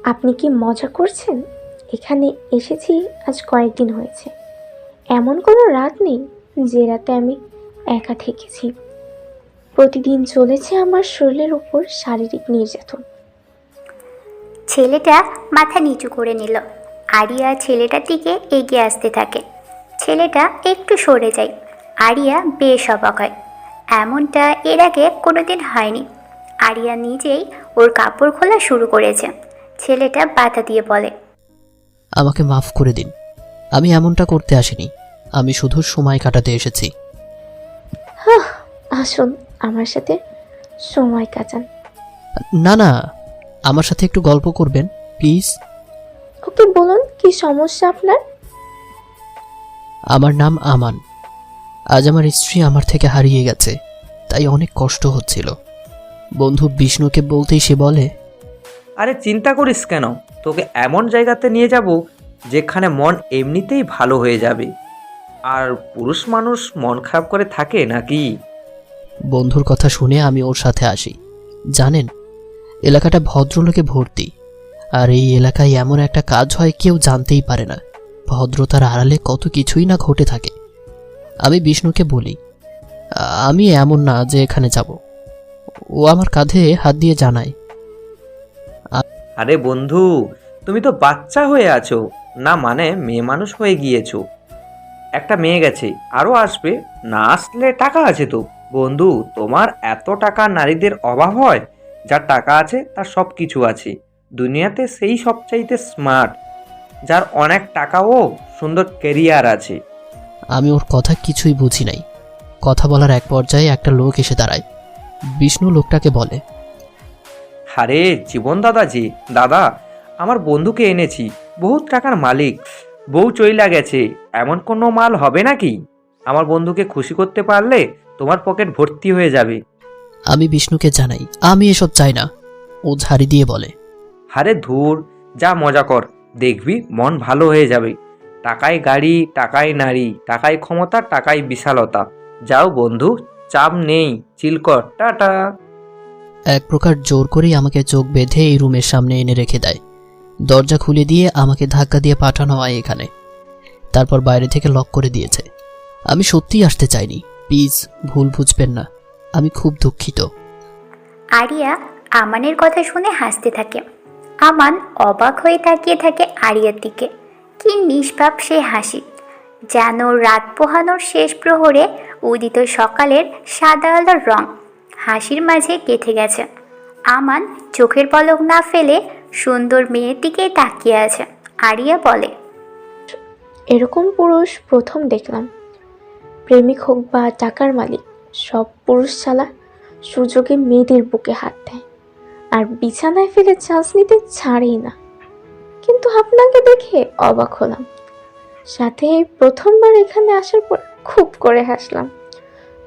আপনি কি মজা করছেন? এখানে এসেছি আজ কয়েকদিন হয়েছে। এমন কোনো রাত নেই যে রাতে আমি একা থেকেছি। প্রতিদিন চলেছে আমার শরীরের উপর শারীরিক নির্যাতন। ছেলেটা মাথা নিচু করে নিল। আরিয়া ছেলেটার দিকে এগিয়ে আসতে থাকে। ছেলেটা একটু সরে যায়। আরিয়া বেশ অবাক হয়। এমনটা এর আগে কোনোদিন হয়নি। আরিয়া নিজেই ওর কাপড় খোলা শুরু করেছে। ছেলেটা বাধা দিয়ে বলে, আমাকে মাফ করে দিন, আমি এমনটা করতে আসিনি, আমি শুধু সময় কাটাতে এসেছি। হাহ, আসুন আমার সাথে সময় কাটান। না না, আমার সাথে একটু গল্প করবেন প্লিজ। ওকে বলুন, কি সমস্যা আপনার? আমার নাম আমান। আজ আমার স্ত্রী আমার থেকে হারিয়ে গেছে, তাই অনেক কষ্ট হচ্ছিল। বন্ধু বিষ্ণুকে বলতেই সে বলে, আরে চিন্তা করিস কেন, তোকে এমন জায়গাতে নিয়ে যাব যেখানে মন এমনিতেই ভালো হয়ে যাবে। আর পুরুষ মানুষ মন খারাপ করে থাকে নাকি? বন্ধুর কথা শুনে আমি ওর সাথে আসি। জানেন, এলাকাটা ভদ্রলোকে ভর্তি, আর এই এলাকায় এমন একটা কাজ হয় কেউ জানতেই পারে না। ভদ্রতার আড়ালে কত কিছুই না ঘটে থাকে। আমি বিষ্ণুকে বলি, আমি এমন না যে এখানে যাব। ও আমার কাঁধে হাত দিয়ে জানায়, আরে বন্ধু, তুমি তো বাচ্চা হয়ে আছো না, মানে মেয়ে মানুষ হয়ে গিয়েছো। একটা মেয়ে গেছে, আরও আসবে। না আসলে টাকা আছে তো। বন্ধু, তোমার এত টাকা নারীদের অভাব হয়? যার টাকা আছে তার সব কিছু আছে। দুনিয়াতে সেই সবচাইতে স্মার্ট, যার অনেক টাকা ও সুন্দর কেরিয়ার আছে। আমি ওর কথা কিছুই বুঝি নাই। কথা বলার এক পর্যায়ে একটা লোক এসে দাঁড়ায়। বিষ্ণু লোকটাকে বলে, আরে জীবন দাদাজি, দাদা, আমার বন্ধুকে এনেছি, বহুত টাকার মালিক। বউ চইলা গেছে, এমন কোনো মাল হবে নাকি? আমার বন্ধুকে খুশি করতে পারলে তোমার পকেট ভর্তি হয়ে যাবে। আমি বিষ্ণুকে জানাই আমি এসব চাই না। ও ঝাড়ি দিয়ে বলে, আরে ধুর, যা মজা কর, দেখবি মন ভালো হয়ে যাবে। টাকায় গাড়ি, টাকায় নারী, টাকায় ক্ষমতা, টাকায় বিশালতা। যাও বন্ধু, চাপ নেই, চিল কর, টাটা। এক প্রকার জোর করেই আমাকে চোখ বেঁধে এই রুমের সামনে এনে রেখে দেয়। দরজা খুলে দিয়ে আমাকে ধাক্কা দিয়ে পাঠানো হয় এখানে। তারপর বাইরে থেকে লক করে দিয়েছে। আমি সত্যিই আসতে চাইনি, প্লিজ ভুল বুঝবেন না, আমি খুব দুঃখিত। আরিয়া আমানের কথা শুনে হাসতে থাকে। আমান অবাক হয়ে তাকিয়ে থাকে আরিয়ার দিকে। কি নিষ্পাপ সে হাসি, যেন রাত পোহানোর শেষ প্রহরে উদিত সকালের সাদা আলোর রং হাসির মাঝে গেঁথে গেছে। আমান চোখের পলক না ফেলে সুন্দর মেয়ের দিকে তাকিয়ে আছে। আরিয়া বলে, এরকম পুরুষ প্রথম দেখলাম। প্রেমিক হোক বা টাকার মালিক, সব পুরুষ শালা সুযোগে মেয়েদের বুকে হাত দেয় আর বিছানায় ফেলে চান্স নিতে ছাড়েই না। কিন্তু আপনাকে দেখে অবাক হলাম, সাথে এই প্রথমবার এখানে আসার পর খুব করে হাসলাম।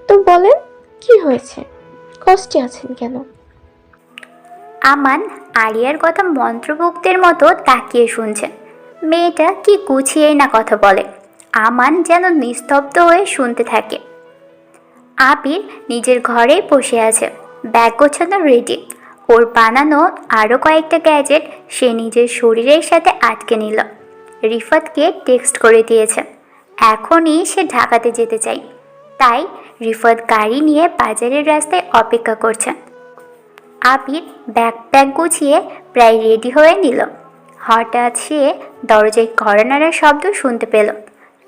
তো বলেন, কি হয়েছে? কষ্টে আছেন কেন? আমান আরিয়ার কথা মন্ত্রমুগ্ধের মতো তাকিয়ে শুনছে। মেয়েটা কি গুছিয়েই না কথা বলে। আমান যেন নিস্তব্ধ হয়ে শুনতে থাকে। আবির নিজের ঘরেই বসে আছে, ব্যাগ গোছানো রেডি। ওর বানানো আরও কয়েকটা গ্যাজেট সে নিজের শরীরের সাথে আটকে নিল। রিফাতকে টেক্সট করে দিয়েছে, এখনই সে ঢাকাতে যেতে চাই। তাই রিফাত গাড়ি নিয়ে বাজারের রাস্তায় অপেক্ষা করছে। আবির ব্যাগ গুছিয়ে প্রায় রেডি হয়ে নিল। হঠাৎ সে দরজায় কড়া নাড়ার শব্দ শুনতে পেল।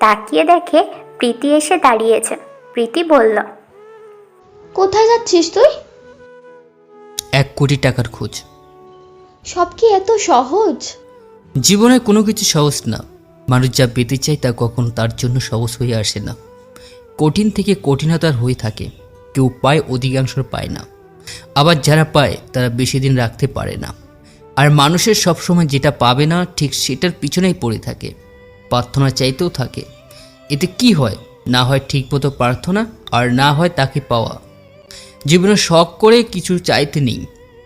তাকিয়ে দেখে প্রীতি এসে দাঁড়িয়েছে। প্রীতি বলল, কোথায় যাচ্ছিস তুই? 1 কোটি টাকার খোঁজ। সব কি এত সহজ? জীবনে কোনো কিছু সহজ না। মানুষ যা পেতে চায় তা কখনো তার জন্য সহজ হয়ে আসে না। কঠিন থেকে কঠিনতার হয়ে থাকে। কেউ পায়, অধিকাংশ পায় না। আবার যারা পায় তারা বেশি দিন রাখতে পারে না। আর মানুষের সবসময় যেটা পাবে না ঠিক সেটার পিছনেই পড়ে থাকে, প্রার্থনা চাইতেও থাকে। এতে কি হয়? না হয় ঠিকমতো প্রার্থনা, আর না হয় তাকে পাওয়া। জীবনে শখ করে কিছু চাইতে নেই,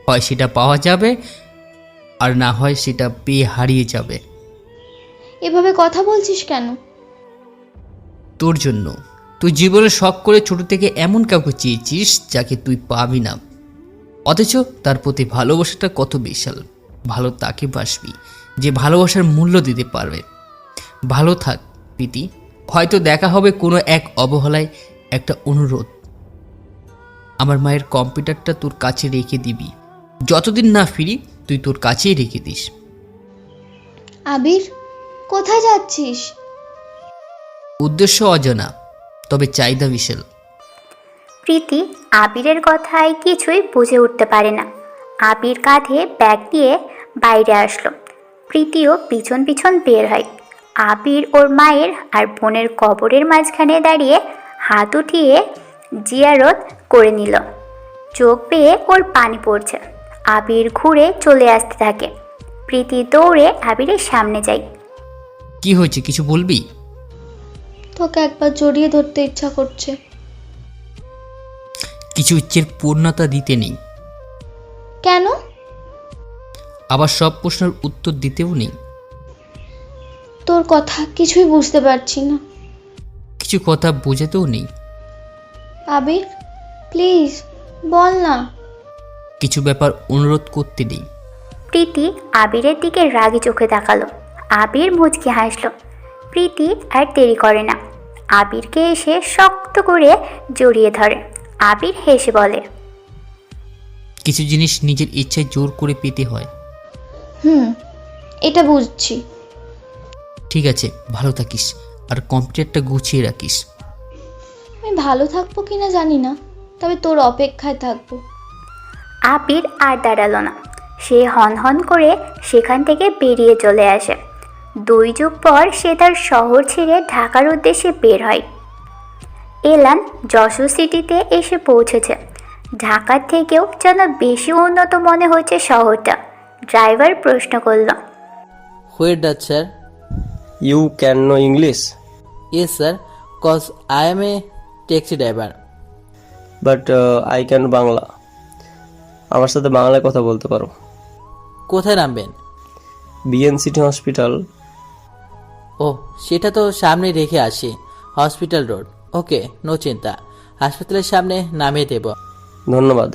হয় সেটা পাওয়া যাবে, আর না হয় সেটা পেয়ে হারিয়ে যাবে। এভাবে কথা বলছিস কেন? তোর জন্য। তুই জীবনে শখ করে ছোট থেকে এমন কাউকে চেয়েছিস যাকে তুই পাবি না, অথচ তার প্রতি ভালোবাসাটা কত বিশাল। ভালো তাকে বাসবি যে ভালোবাসার মূল্য দিতে পারবে। ভালো থাক প্রীতি, হয়তো দেখা হবে কোনো এক অবহেলায়। একটা অনুরোধ, আমার মায়ের কম্পিউটারটা তোর কাছে রেখে দিবি, যতদিন না ফিরি তুই তোর কাছেই রেখে দিস। আবির, কোথায় যাচ্ছিস? উদ্দেশ্য অজানা, তবে চাহিদা বিশাল। প্রীতি আবিরের কথায় কিছুই বুঝে উঠতে পারে না। আবির কাঁধে ব্যাগ নিয়ে বাইরে আসলো। প্রীতিও পিছন পিছন বের হয়। আবির ওর মায়ের আর বোনের কবরের মাঝখানে দাঁড়িয়ে হাত উঠিয়ে জিয়ারত করে নিল। চোখ বেয়ে ওর পানি পড়ছে। আবির ঘুরে চলে আসতে থাকে। প্রীতি দৌড়ে আবিরের সামনে যায়। কি হয়েছে, কিছু বলবি? তোকে একবার জড়িয়ে ধরতে ইচ্ছা করছে। কিছু ইচ্ছের পূর্ণতা দিতে নেই, কেন? আবার সব প্রশ্নের উত্তর দিতেও নেই। তোর কথা কিছুই বুঝতে পারছি না। কিছু কথা বোঝাতেও নেই। আবির, প্লিজ বল না। কিছু ব্যাপার অনুরোধ করতে নেই। প্রীতি আবিরের দিকে রাগী চোখে তাকালো। আবির মুচকি হাসল। প্রীতি আর দেরি করে না, আবিরকে এসে শক্ত করে জড়িয়ে ধরে। আবির হেসে বলে, কিছু জিনিস নিজের ইচ্ছায় জোর করে পেতে হয়। এটা বুঝছি। ঠিক আছে, ভালো থাকিস আর কম্পিউটারটা গুছিয়ে রাখিস। আমি ভালো থাকবো কিনা জানি না, তবে তোর অপেক্ষায় থাকবো। আবির আর দাঁড়ালো না। সে হনহন করে সেখান থেকে বেরিয়ে চলে আসে। 2 যুগ পর সে তার শহর ছেড়ে ঢাকার উদ্দেশ্যে বের হয়। এলান যশোর সিটিতে এসে পৌঁছেছে। ঢাকার থেকেও যেন বেশি উন্নত মনে হচ্ছে শহরটা। ড্রাইভার প্রশ্ন করল, Where does, sir? You can know English, Yes, sir. Cause I am a taxi driver. but I can Bangla. আমার সাথে বাংলায় কথা বলতে পারো। কোথায় নামবেন? BN city hospital. ও, সেটা তো সামনে রেখে আসি, হসপিটাল রোড। ওকে, নো চিন্তা, হাসপাতালের সামনে নামিয়ে দেব। ধন্যবাদ।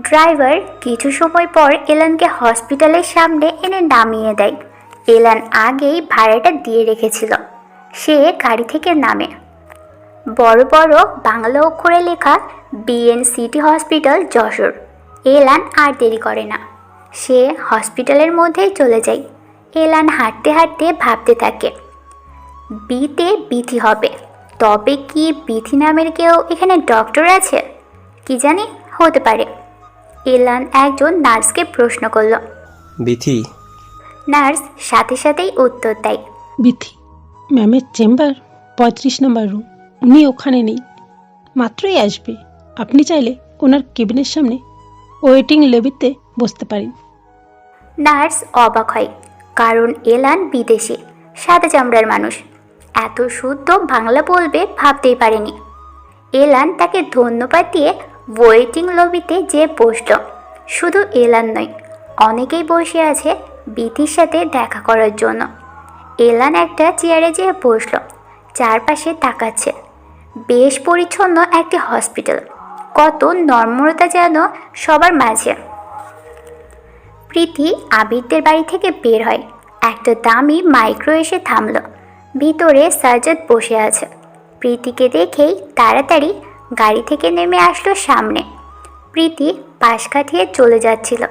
ড্রাইভার কিছু সময় পর এলানকে হসপিটালের সামনে এনে নামিয়ে দেয়। এলান আগেই ভাড়াটা দিয়ে রেখেছিল। সে গাড়ি থেকে নামে। বড় বড় বাংলা অক্ষরে লেখা বিএন সিটি হসপিটাল যশোর। এলান আর দেরি করে না, সে হসপিটালের মধ্যেই চলে যায়। এলান হাঁটতে হাঁটতে ভাবতে থাকে, বিতে বিথি হবে। তবে কি বিথি নামের কেউ এখানে ডক্টর আছে? কি জানি, হতে পারে। এলান একজন নার্সকে প্রশ্ন করল। বিথি? নার্স সাথে সাথেই উত্তর দেয়, বিথি ম্যামের চেম্বার 35 নম্বর রুম। উনি ওখানে নেই, মাত্রই আসবে। আপনি চাইলে ওনার কেবিনের সামনে ওয়েটিং লেবিতে বসতে পারেন। নার্স অবাক হয়, কারণ এলান বিদেশি, সাদা চামড়ার মানুষ। এত শুদ্ধ বাংলা বলবে ভাবতেই পারেনি। এলান তাকে ধন্যবাদ দিয়ে ওয়েটিং লবিতে যেয়ে বসল। শুধু এলান নয়, অনেকেই বসে আছে বিথির সাথে দেখা করার জন্য। এলান একটা চেয়ারে যেয়ে বসল, চারপাশে তাকাচ্ছে। বেশ পরিচ্ছন্ন একটি হসপিটাল, কত নম্রতা যেন সবার মাঝে। প্রীতি আবিরদের বাড়ি থেকে বের হয়। একটা দামি মাইক্রো এসে থামল। ভিতরে সাজ্জাদ বসে আছে। প্রীতিকে দেখেই তাড়াতাড়ি গাড়ি থেকে নেমে আসলো সামনে। প্রীতি পাশ কাটিয়ে চলে যাচ্ছিল।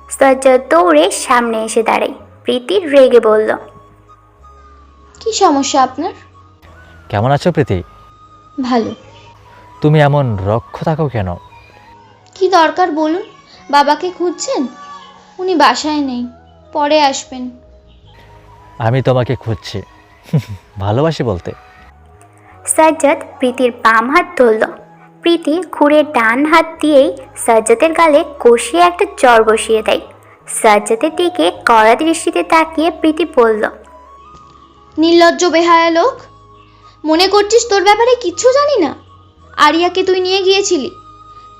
সাজ্জাদ দৌড়ে সামনে এসে দাঁড়ায়। প্রীতি রেগে বলল, কি সমস্যা আপনার? কেমন আছো প্রীতি? ভালো। তুমি এমন রক্ষ থাকো কেন? কি দরকার বলুন? বাবাকে খুঁজছেন? উনি বাসায় নেই, পরে আসবেন। আমি তোমাকে খুঁজছি, ভালোবাসি বলতে। সাজ্জাদ প্রীতির বাম হাত ধরল। প্রীতি ঘুরে ডান হাত দিয়েই সাজ্জাদের গালে কষিয়ে একটা চড় বসিয়ে দেয়। সাজ্জাদের দিকে কড়া দৃষ্টিতে তাকিয়ে প্রীতি বলল, নির্লজ্জ বেহায়া লোক, মনে করছিস তোর ব্যাপারে কিচ্ছু জানি না? আরিয়াকে তুই নিয়ে গিয়েছিলি,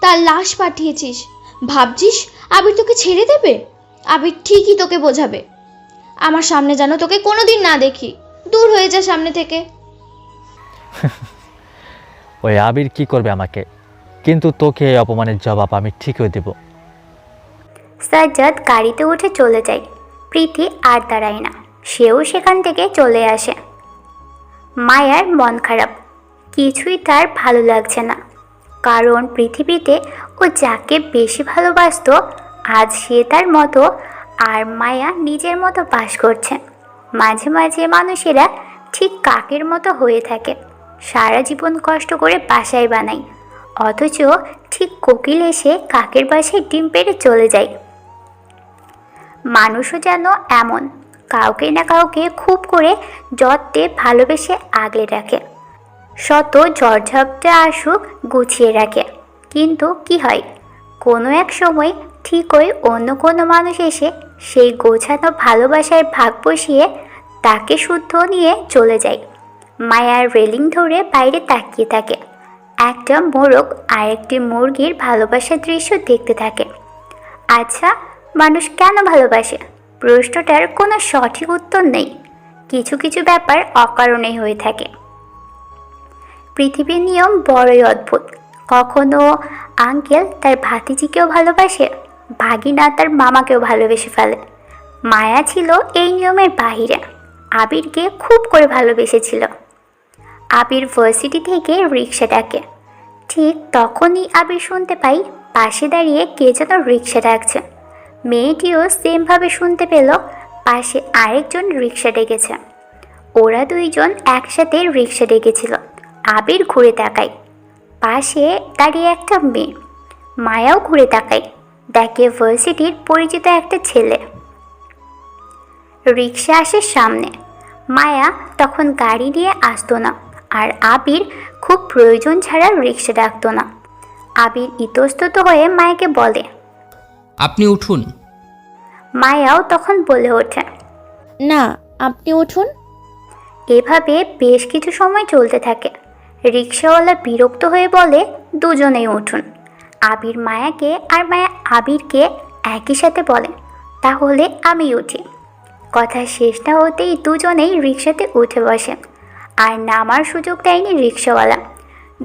তার লাশ পাঠিয়েছিস, ভাবছিস আবির তোকে ছেড়ে দেবে? আবির ঠিকই তোকে বোঝাবে। আমার সামনে যেন তোকে কোনোদিন না দেখি, দূর হয়ে যা সামনে থেকে। ওই আবির কি করবে আমাকে, কিন্তু তোকে এই অপমানের জবাব আমি ঠিকই দেব। সাজ্জাদ গাড়িতে উঠে চলে যায়। প্রীতি আর দাঁড়ায় না, সেও সেখান থেকে চলে আসে। মায়ার মন খারাপ, কিছুই তার ভালো লাগছে না। কারণ পৃথিবীতে ও যাকে বেশি ভালোবাসতো আজ সে তার মতো, আর মায়া নিজের মতো বাস করছে। মাঝে মাঝে মানুষেরা ঠিক কাকের মতো হয়ে থাকে, সারা জীবন কষ্ট করে বাসায় বানায়, অথচ ঠিক কোকিল এসে কাকের বাসায় ডিম পেড়ে চলে যায়। মানুষও যেন এমন, কাউকে না কাউকে খুব করে যত্নে ভালোবেসে আগলে রাখে, শত ঝড়ঝাপটা আসুক গুছিয়ে রাখে। কিন্তু কি হয়, কোনো এক সময় ঠিকই অন্য কোনো মানুষ এসে সেই গোছানো ভালোবাসায় ভাগ বসিয়ে তাকে শুদ্ধ নিয়ে চলে যায়। মায়ার রেলিং ধরে বাইরে তাকিয়ে থাকে, একটা মোরগ আর একটি মুরগির ভালোবাসার দৃশ্য দেখতে থাকে। আচ্ছা, মানুষ কেন ভালোবাসে? প্রশ্নটার কোনো সঠিক উত্তর নেই, কিছু কিছু ব্যাপার অকারণেই হয়ে থাকে। পৃথিবীর নিয়ম বড়ই অদ্ভুত। কখনো আঙ্কেল তার ভাতিজিকেও ভালোবাসে, ভাগিনা তার মামাকেও ভালোবেসে ফেলে। মায়া ছিল এই নিয়মের বাহিরে, আবিরকে খুব করে ভালোবেসেছিল। আবির ভার্সিটি থেকে রিক্সা ডাকে, ঠিক তখনই আবির শুনতে পাই পাশে দাঁড়িয়ে কে যেন রিক্সা ডাকছে। মেয়েটিও সেমভাবে শুনতে পেল পাশে আরেকজন রিক্সা ডেকেছে। ওরা দুইজন একসাথে রিক্সা ডেকেছিল। আবির ঘুরে তাকায়, পাশে দাঁড়িয়ে একটা মেয়ে। মায়াও ঘুরে তাকায়, দেখে ভার্সিটির পরিচিত একটা ছেলে। রিক্সা আসে সামনে। মায়া তখন গাড়ি নিয়ে আসতো না, আর আবির খুব প্রয়োজন ছাড়া রিক্সা ডাকতো না। আবির ইতস্তত হয়ে মায়াকে বলে, আপনি উঠুন। মায়াও তখন বলে ওঠে, না, আপনি উঠুন। এভাবে বেশ কিছু সময় চলতে থাকে। রিক্সাওয়ালা বিরক্ত হয়ে বলে, দুজনেই উঠুন। আবির মায়াকে আর মায়া আবিরকে একই সাথে বলে, তাহলে আমি উঠি। কথা শেষ না হতেই দুজনেই রিক্সাতে উঠে বসে, আর নামার সুযোগ দেয়নি রিক্সাওয়ালা।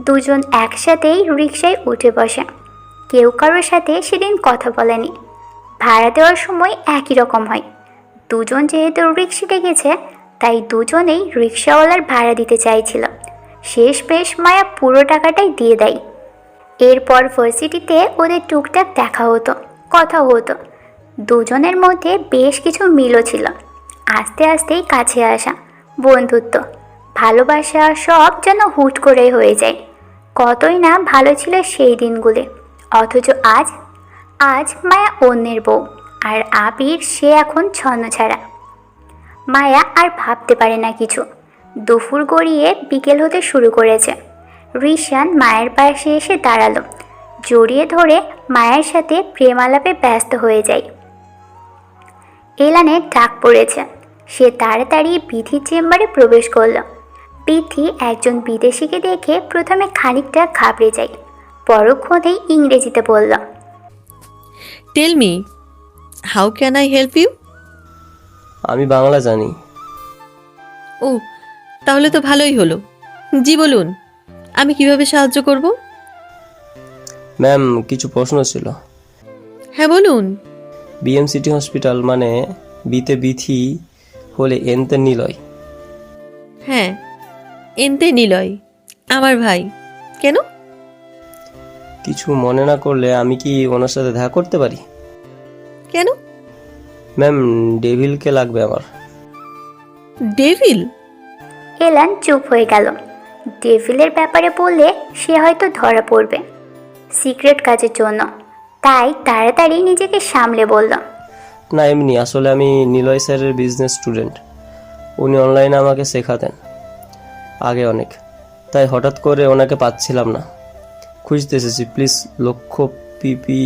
দুজন একসাথেই রিক্সায় উঠে বসে। কেউ কারোর সাথে সেদিন কথা বলেনি। ভাড়া দেওয়ার সময় একই রকম হয়। দুজন যেহেতু রিক্সা ডেকেছে, তাই দুজনেই রিক্সাওয়ালার ভাড়া দিতে চাইছিল। শেষ বেশ মায়া পুরো টাকাটাই দিয়ে দেয়। এরপর ভার্সিটিতে ওদের টুকটাক দেখা হতো, কথা হতো। দুজনের মধ্যে বেশ কিছু মিলও ছিল। আস্তে আস্তেই কাছে আসা, বন্ধুত্ব, ভালোবাসা সব যেন হুট করে হয়ে যায়। কতই না ভালো ছিল সেই দিনগুলি, অথচ আজ মায়া অন্যের বউ, আর আবির সে এখন ছন্নছাড়া। মায়া আর ভাবতে পারে না কিছু। দুপুর গড়িয়ে বিকেল হতে শুরু করেছে। রিশান মায়ের পাশে এসে দাঁড়ালো, জড়িয়ে ধরে মায়ের সাথে প্রেমালাপে ব্যস্ত হয়ে যায়। এলানের ডাক পড়েছে, সে তাড়াতাড়ি বিধির চেম্বারে প্রবেশ করল। বিধি একজন বিদেশিকে দেখে প্রথমে খানিকটা ঘাবড়ে যায়, পরক্ষণেই ইংরেজিতে বলল, tell me, how can I help you? আমি বাংলা জানি। ও, তাহলে তো ভালোই হলো। জি বলুন, আমি কিভাবে সাহায্য করব? ম্যাম, কিছু প্রশ্ন ছিল। হ্যাঁ বলুন। বিএম সিটি হসপিটাল মানে বিতে বিথি হলে এনতে নিলয়। হ্যাঁ, এনতে নিলয় আমার ভাই। কেন? কিছু মনে না করলে আমি কি ওনার সাথে দেখা করতে পারি? কেন? ম্যাম, ডেভিলকে লাগবে আমার। ডেভিল? এলান চুপ হয়ে গেল। ডেভিলের ব্যাপারে বললে সে হয়তো ধরা পড়বে সিক্রেট কাজের জন্য, তাই তাড়াতাড়ি নিজেকে সামলে বলল, না, এমনি। আসলে আমি নিলয় স্যারের বিজনেস স্টুডেন্ট। উনি অনলাইনে আমাকে শেখাতেন আগে অনেক, তাই হঠাৎ করে ওনাকে পাচ্ছিলাম না, খুঁজতে এসেছি। প্লিজ লক্ষ্য পিপি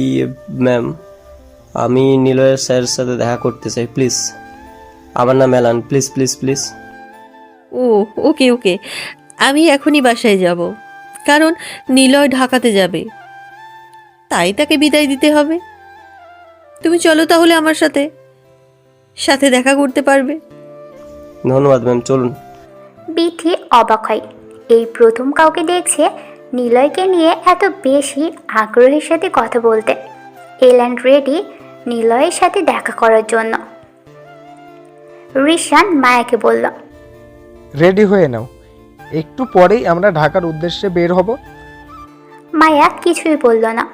ম্যাম, আমি নিলয়ের স্যারের সাথে দেখা করতে চাই, প্লিজ। আমার নাম এলান, প্লিজ প্লিজ প্লিজ। ও ওকে ওকে, আমি এখনই বাসায় যাব, কারণ নিলয় ঢাকাতে যাবে, তাই তাকে বিদায় দিতে হবে। তুমি চলো তাহলে আমার সাথে সাথে দেখা করতে পারবে। ধন্যবাদ ম্যাম, চলুন। বিথি অবাক হয়, এই প্রথম কাউকে দেখছে নিলয়কে নিয়ে এত বেশি আগ্রহের সাথে কথা বলতে। এলান রেডি, নিলয়ের সাথে দেখা করার জন্য। রিশান মায়াকে বলল, রেডি হয়ে নাও, একটু পরেই আমরা ঢাকার উদ্দেশ্যে বের হব। মায়া কিছুই বলল না।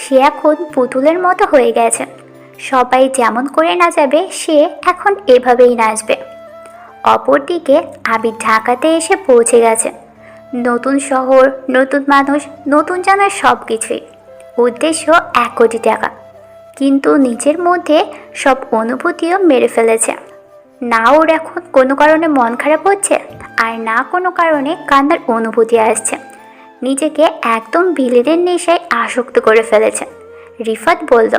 সে এখন পুতুলের মতো হয়ে গেছে। সবাই যেমন করে নাচাবে সে এখন এভাবেই নাচবে। অপরদিকে আবির ঢাকাতে এসে পৌঁছে গেছে। নতুন শহর, নতুন মানুষ, নতুন জানার সব কিছুই। উদ্দেশ্য 1 কোটি টাকা, কিন্তু নিজের মধ্যে সব অনুভূতিও মেরে ফেলেছে। না ওর এখন কোনো কারণে মন খারাপ হচ্ছে, আর না কোনো কারণে কান্নার অনুভূতি আসছে। নিজেকে একদম ভিলেনের নেশায় আসক্ত করে ফেলেছে। রিফাত বলল,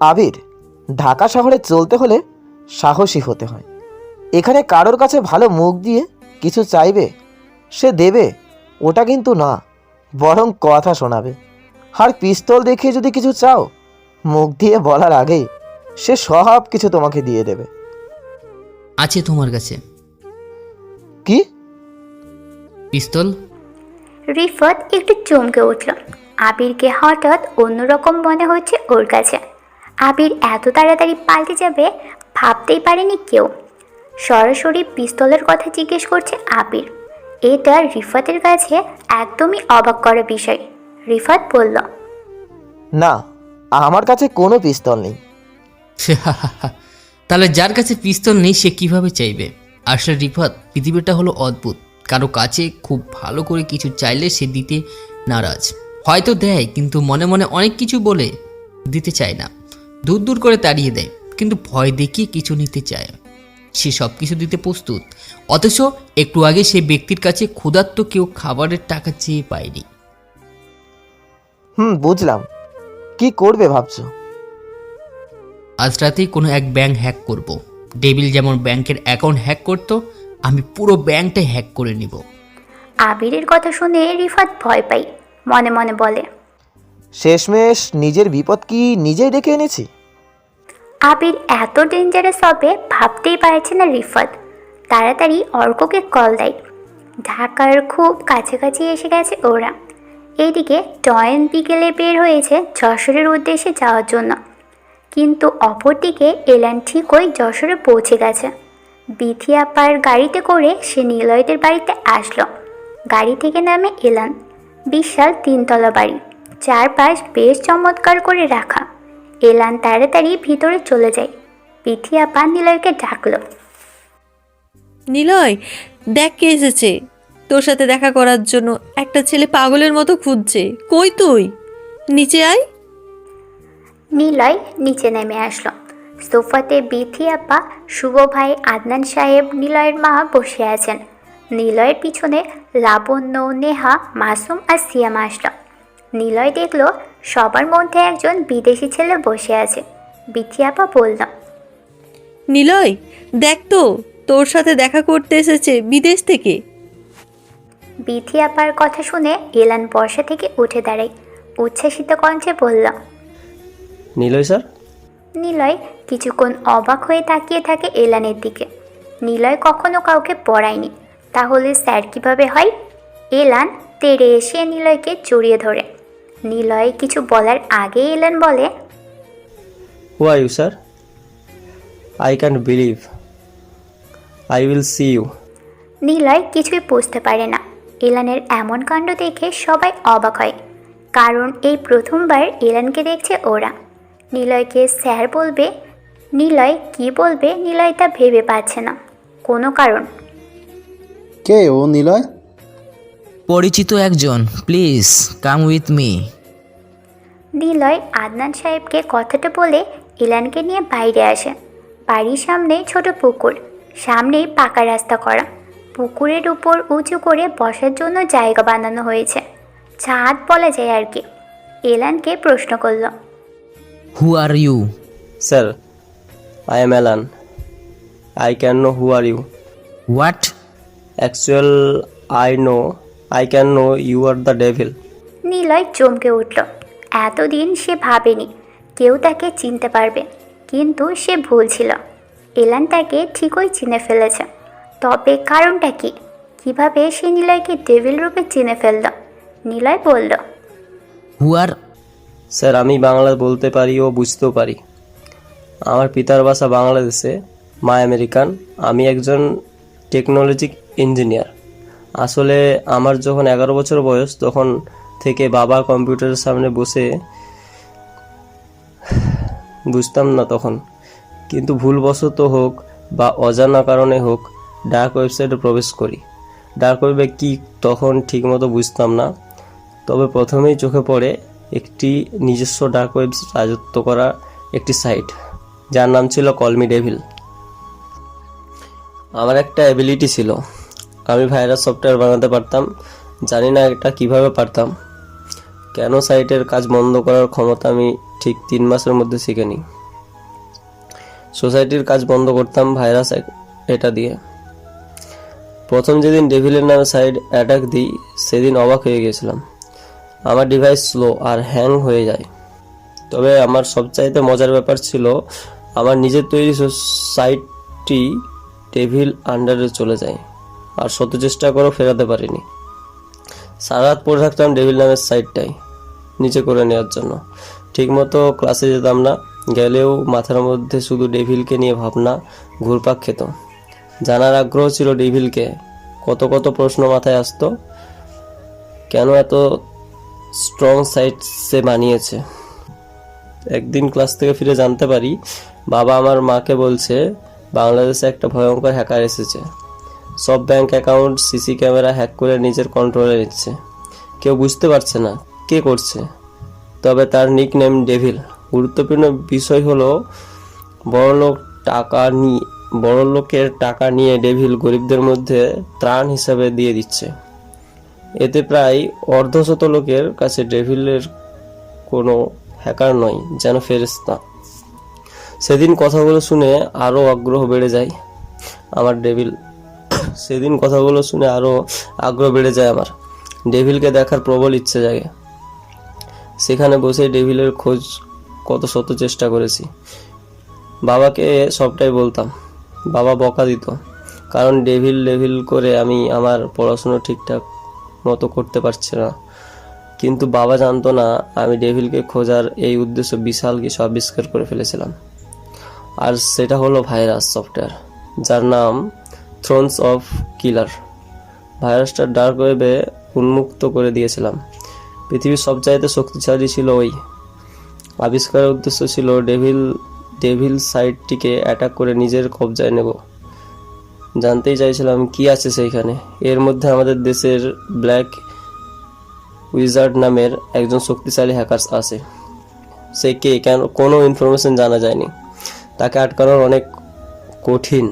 আবির, ঢাকা শহরে চলতে হলে সাহসী হতে হয়। এখানে কারোর কাছে ভালো মুখ দিয়ে কিছু চাইবে, সে দেবে ওটা কিন্তু না, বরং কথা শোনাবে। আর পিস্তল দেখিয়ে যদি কিছু চাও, মুখ দিয়ে বলার আগেই সে সব কিছু তোমাকে দিয়ে দেবে। আছে তোমার কাছে কি? পিস্তল? রিফাত একটু চমকে উঠল। আবিরকে হঠাৎ অন্যরকম মনে হচ্ছে ওর কাছে। আবির এত তাড়াতাড়ি পাল্টে যাবে ভাবতেই পারেনি কেউ। সরাসরি পিস্তলের কথা জিজ্ঞেস করছে আবির। এটা রিফাতের কাছে একদমই অবাক করা বিষয়। রিফাত বলল, না, আমার কাছে কোনো পিস্তল নেই। তাহলে যার কাছে পিস্তল নেই সে কিভাবে চাইবে? আসলে রিফাত, পৃথিবীটা হলো অদ্ভুত। কারো কাছে খুব ভালো করে কিছু চাইলে সে দিতে নারাজ, হয়তো দেয় কিন্তু মনে মনে অনেক কিছু বলে দিতে চায় না, দূর দূর করে তাড়িয়ে দেয়, কিন্তু ভয় দেখিয়ে কিছু নিতে চায়। সে সব কিছু দিতে প্রস্তুত, অথচ একটু আগে সে ব্যক্তির কাছে ক্ষুধার্ত কেউ খাবারের টাকা চেয়ে পায়নি। বুঝলাম। কি করবে ভাবছো? আজ রাতেই কোনো এক ব্যাংক হ্যাক করব। ডেভিল যেমন ব্যাংকের অ্যাকাউন্ট হ্যাক করতো, আমি পুরো ব্যাংকটাই হ্যাক করে নিব। আবিরের কথা শুনে রিফাত ভয় পাই, মনে মনে বলে, শেষমেশ নিজের বিপদ কি নিজেই ডেকে এনেছি? আবির এত ডেঞ্জারাস হবে ভাবতেই পারছে না রিফাত। তাড়াতাড়ি অর্ককে কল দেয়। ঢাকার খুব কাছাকাছি এসে গেছে ওরা। এইদিকে টয়েন বিকেলে বের হয়েছে যশোরের উদ্দেশ্যে যাওয়ার জন্য, কিন্তু অপরদিকে এলান ঠিকই যশোরে পৌঁছে গেছে। বিথি আপার গাড়িতে করে সে নিলয়দের বাড়িতে আসলো। গাড়ি থেকে নামে এলান। বিশাল 3 তলা বাড়ি, চারপাশ বেশ চমৎকার করে রাখা। এলান তাড়াতাড়ি ভিতরে চলে যায়। বিথি আপা নিলয়কে ডাকলো, নিলয়, দেখ কে এসেছে তোর সাথে দেখা করার জন্য। একটা ছেলে পাগলের মতো খুঁজছে। কই তুই? নিচে আয়। নিলয় নিচে নেমে আসলো। সোফাতে বিথি আপা, শুভ ভাই, আদনান সাহেব, নিলয়ের মা বসে আছেন। নিলয়ের পিছনে লাবণ্য, নেহা, মাসুম আর সিয়াম আসলো। নিলয় দেখলো সবার মধ্যে একজন বিদেশি ছেলে বসে আছে। বিথি আপা বলল, নিলয়, দেখ তো, তোর সাথে দেখা করতে এসেছে বিদেশ থেকে। বিথি আপার কথা শুনে এলান বর্ষা থেকে উঠে দাঁড়ায়। উচ্ছ্বাসিত কণ্ঠে বলল, নিলয় স্যার? নিলয় কিছুক্ষণ অবাক হয়ে তাকিয়ে থাকে এলানের দিকে। নিলয় কখনো কাউকে পড়ায়নি, তাহলে স্যার কিভাবে হয়? এলান তেড়ে এসে নিলয়কে জড়িয়ে ধরে। নিলয় কিছু বলার আগে এলান বলে, who are you sir? I can't believe I will see you. Niloy কিছুই বুঝতে পারে না। এলানের এমন কাণ্ড দেখে সবাই অবাক হয়, কারণ এই প্রথমবার এলানকে দেখছে ওরা। নিলয়কে স্যার বলবে, নিলয় কি বলবে নিলয় তা ভেবে পাচ্ছে না কোনো কারণ। কে ও নিলয়? পরিচিত একজন, please come with me. Niloy Adnan সাহেবকে কথাটা বলে এলানকে নিয়ে বাইরে আসে। বাড়ির সামনে ছোট পুকুর, সামনেই পাকা রাস্তা করা। পুকুরের উপর উঁচু করে বসার জন্য জায়গা বানানো হয়েছে, ছাদ বলা যায় আর কি। এলানকে প্রশ্ন করল, who are you? Sir, I am Alan. I can know who are you. What? Actual I can know you are the devil. Niloy চমকে উঠল। এতদিন সে ভাবেনি কেউ তাকে চিনতে পারবে, কিন্তু সে ভুল ছিল। এলান তাকে ঠিকই চিনে ফেলেছে। তবে কারণটা কি? কিভাবে সে নিলয়কে ডেভিল রূপে চিনে ফেলল? নিলয় বলল, হু আর স্যার আমি বাংলা বলতে পারি ও বুঝতেও পারি। আমার পিতার বাসা বাংলাদেশে, মা আমেরিকান। আমি একজন টেকনোলজি ইঞ্জিনিয়ার। আসলে আমার যখন 11 বছর বয়স তখন থেকে বাবা কম্পিউটারের সামনে বসে বুঝতাম না তখন, কিন্তু ভুলবশত হোক বা অজানা কারণে হোক ডার্ক ওয়েবসাইটে প্রবেশ করি। ডার্ক ওয়েবে কী তখন ঠিকমতো বুঝতাম না, তবে প্রথমেই চোখে পড়ে একটি নিজস্ব ডার্ক ওয়েব রাজত্ব করা একটি সাইট, যার নাম ছিল কল মি ডেভিল। আমার একটা অ্যাবিলিটি ছিল, আমি ভাইরাস সফটওয়্যার বানাতে পারতাম। জানি না এটা কিভাবে পারতাম, কেন সাইটের কাজ বন্ধ করার ক্ষমতা আমি ঠিক 3 মাসের মধ্যে শিখে নিই। সোসাইটির কাজ বন্ধ করতাম ভাইরাস এটা দিয়ে। প্রথম যেদিন ডেভিলের নামে সাইট অ্যাটাক দিই সেদিন অবাক হয়ে গেছিলাম। আমার ডিভাইস স্লো আর হ্যাং হয়ে যায়। তবে আমার সবচাইতে মজার ব্যাপার ছিল আমার নিজের তৈরি সাইটটি ডেভিল আন্ডারে চলে যায়, আর শত চেষ্টা করেও ফেরাতে পারিনি। সারা রাত পড়ে থাকতাম ডেভিল নামের সাইটটাই নিচে করে নেওয়ার জন্য। ঠিকমতো ক্লাসে যেতাম না, গেলেও মাথার মধ্যে শুধু ডেভিলকে নিয়ে ভাবনা ঘুরপাক খেত। জানার আগ্রহ ছিল ডেভিলকে, কত কত প্রশ্ন মাথায় আসতো, কেন এত স্ট্রং সাইট সে বানিয়েছে। একদিন ক্লাস থেকে ফিরে জানতে পারি বাবা আমার মাকে বলছে বাংলাদেশে একটা ভয়ঙ্কর হ্যাকার এসেছে, সব bank account CC camera hack করে নিজের কন্ট্রোলে নিচ্ছে। কেউ বুঝতে পারছে না কে করছে, তবে তার নিক নেম ডেভিল। গুরুত্বপূর্ণ বিষয় হলো বড়লোকের টাকা নিয়ে ডেভিল গরিবদের মধ্যে ত্রাণ হিসাবে দিয়ে দিচ্ছে। এতে প্রায় অর্ধশত লোকের কাছে ডেভিলের কোনো হ্যাকার নয়, যেন ফেরেশতা। সেদিন কথাগুলো শুনে আরও আগ্রহ বেড়ে যায় আমার। ডেভিলকে দেখার প্রবল ইচ্ছে জাগে। সেখানে বসে ডেভিলের খোঁজ কত শত চেষ্টা করেছি। বাবাকে সবটাই বলতাম, বাবা বকা দিত, কারণ ডেভিল করে আমি আমার পড়াশুনো ঠিকঠাক মতো করতে পারছি না। কিন্তু বাবা জানতো না আমি ডেভিলকে খোঁজার এই উদ্দেশ্য বিশাল কিছু আবিষ্কার করে ফেলেছিলাম। আর সেটা হলো ভাইরাস সফটওয়্যার, যার নাম থ্রোনস অফ কিলার। ভাইরাসটা ডার্ক ওয়েবে উন্মুক্ত করে দিয়েছিলাম। পৃথিবীর সবচাইতে শক্তিশালী ছিল ওই। আবিষ্কারের উদ্দেশ্য ছিল ডেভিল সাইটটিকে অ্যাটাক করে নিজের কবজায় নেব। জানতেই চাইছিলাম কি আছে সেইখানে। এর মধ্যে আমাদের দেশের ব্ল্যাক উইজার্ড নামের একজন শক্তিশালী হ্যাকার আছে। সে কে, কেন, কোনো ইনফরমেশন জানা যায়নি। তাকে আটকানোর অনেক কঠিন,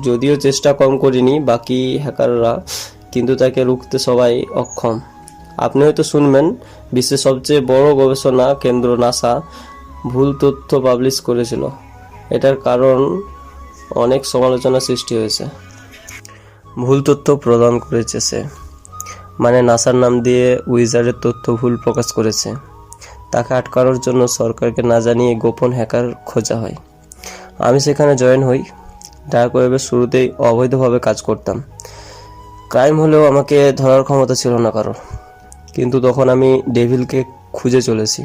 যদিও চেষ্টা কম করিনি বাকি হ্যাকাররা, কিন্তু তাকে রুখতে সবাই অক্ষম। আপনি হয়তো শুনবেন বিশ্বের সবচেয়ে বড় গবেষণা কেন্দ্র নাসা ভুল তথ্য পাবলিশ করেছিল। এটার কারণ অনেক সমালোচনা সৃষ্টি হয়েছে। ভুল তথ্য প্রদান করেছে সে, মানে নাসার নাম দিয়ে উইজার্ডের তথ্য ভুল প্রকাশ করেছে। তাকে আটকানোর জন্য সরকারকে না জানিয়ে গোপন হ্যাকার খোঁজা হয়। আমি সেখানে জয়েন হই। ডার্ক ওয়েবের শুরুতেই অবৈধভাবে কাজ করতাম। ক্রাইম হলেও আমাকে ধরার ক্ষমতা ছিল না কারো। কিন্তু তখন আমি ডেভিলকে খুঁজে চলেছি।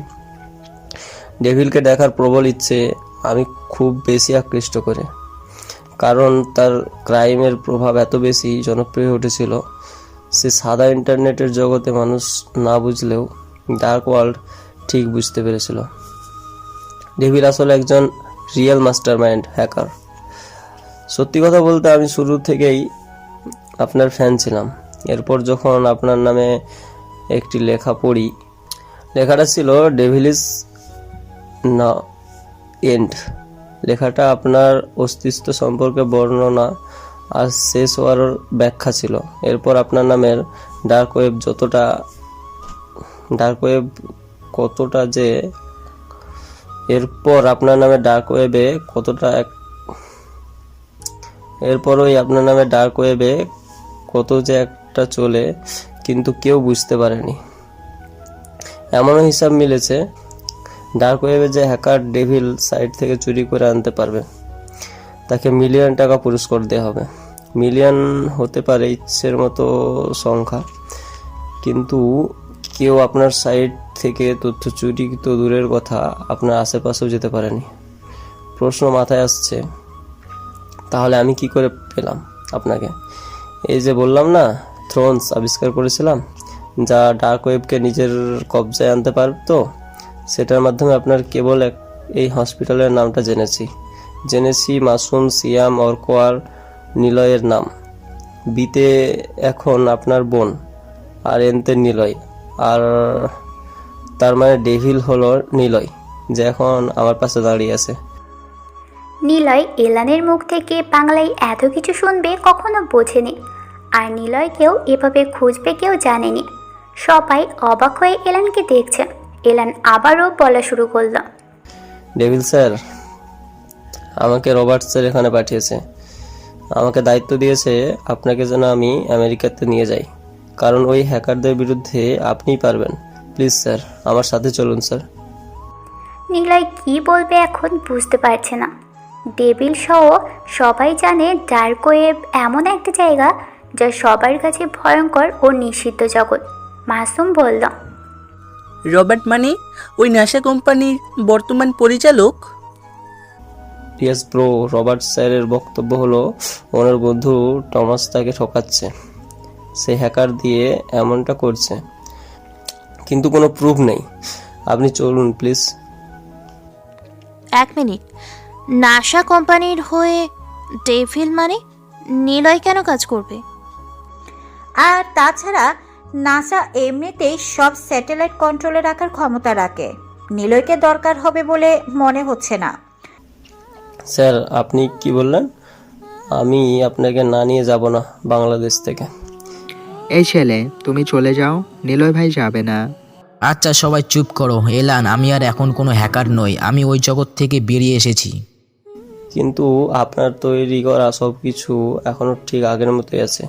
ডেভিলকে দেখার প্রবল ইচ্ছে আমি খুব বেশি আকৃষ্ট করে, কারণ তার ক্রাইমের প্রভাব এত বেশি জনপ্রিয় উঠেছিল। সে সাদা ইন্টারনেটের জগতে মানুষ না বুঝলেও ডার্ক ওয়ার্ল্ড ঠিক বুঝতে পেরেছিল। ডেভিল আসলে একজন রিয়েল মাস্টারমাইন্ড হ্যাকার। সত্যি কথা বলতে আমি শুরু থেকেই আপনার ফ্যান ছিলাম। এরপর যখন আপনার নামে একটি লেখা পড়ি, লেখাটা ছিল ডেভিল ইজ না এন্ড। লেখাটা আপনার অস্তিত্ব সম্পর্কে বর্ণনা আর শেষ হওয়ার ব্যাখ্যা ছিল। এরপর আপনার নামের ডার্ক ওয়েব কত যে একটা চলে, কিন্তু কেউ বুঝতে পারেনি। এমনও হিসাব মিলেছে ডার্ক ওয়েবে যে হ্যাকার ডেভিল সাইট থেকে চুরি করে আনতে পারবে তাকে মিলিয়ন টাকা পুরস্কার দেওয়া হবে। মিলিয়ন হতে পারে ইচ্ছের মতো সংখ্যা, কিন্তু কেউ আপনার সাইট থেকে তথ্য চুরি তো দূরের কথা, আপনার আশেপাশেও যেতে পারেনি। প্রশ্ন মাথায় আসছে, তাহলে আমি কি করে পেলাম আপনাকে? এই যে বললাম না, থ্রোনস আবিষ্কার করেছিলাম, যা ডার্ক ওয়েবকে নিজের কবজায় আনতে পারতো, সেটার মাধ্যমে আপনার কেবল এই হসপিটালের নামটা জেনেছি মাসুম, সিয়াম, অর্ক আর নিলয়ের নাম। বিতে এখন আপনার বোন, আর এনতে নিলয়, আর তার মানে ডেভিল হলো নিলয়, যে এখন আমার পাশে দাঁড়িয়ে আছে। নিলয় এলানের মুখ থেকে বাংলায় এত কিছু শুনবে কখনো বোঝেনি, আর নিলয়কেও এভাবে খুঁজবে কেউ জানেনি। সবাই অবাক হয়ে এলানকে দেখছে। এলান আবারও বলা শুরু করলো, ডেভিল স্যার আমাকে রবার্ট স্যার এখানে পাঠিয়েছে, আমাকে দায়িত্ব দিয়েছে আপনাকে যেন আমি আমেরিকাতে নিয়ে যাই, কারণ ওই হ্যাকারদের বিরুদ্ধে আপনিই পারবেন। প্লিজ স্যার, আমার সাথে চলুন স্যার। নিলয় কি বলবে এখন বুঝতে পারছে না। ডেভিল সহ সবাই জানে ডার্ক ওয়েব এমন একটা জায়গা যা সবার কাছে ভয়ঙ্কর ও নিষিদ্ধ জগৎ। মাসুম বলল, রবার্ট মানে ওই নাসা কোম্পানির বর্তমান পরিচালক? ইয়েস ব্রো, রবার্ট স্যারের বক্তব্য হলো ওনার বন্ধু টমাস তাকে ঠকাচ্ছে, সে হ্যাকার দিয়ে এমনটা করছে, কিন্তু কোনো প্রুফ নেই। আপনি চলুন প্লিজ। এক মিনিট, নাসা কোম্পানির হয়ে ডেভিল মানে নিলয় কেন কাজ করবে? আর তাছাড়া নাসা এমনিতেই সব স্যাটেলাইট কন্ট্রোলে রাখার ক্ষমতা রাখে, নিলয়কে দরকার হবে বলে মনে হচ্ছে না। স্যার আপনি কি বললেন? আমি আপনাকে না নিয়ে যাব না বাংলাদেশ থেকে। এই ছেলে, তুমি চলে যাও, নিলয় ভাই যাবে না। আচ্ছা সবাই চুপ করো। এলান, আমি আর এখন কোনো হ্যাকার নই, আমি ওই জগৎ থেকে বেরিয়ে এসেছি। কিন্তু আপনার তৈরি করা সব কিছু এখনও ঠিক আগের মতোই আছে,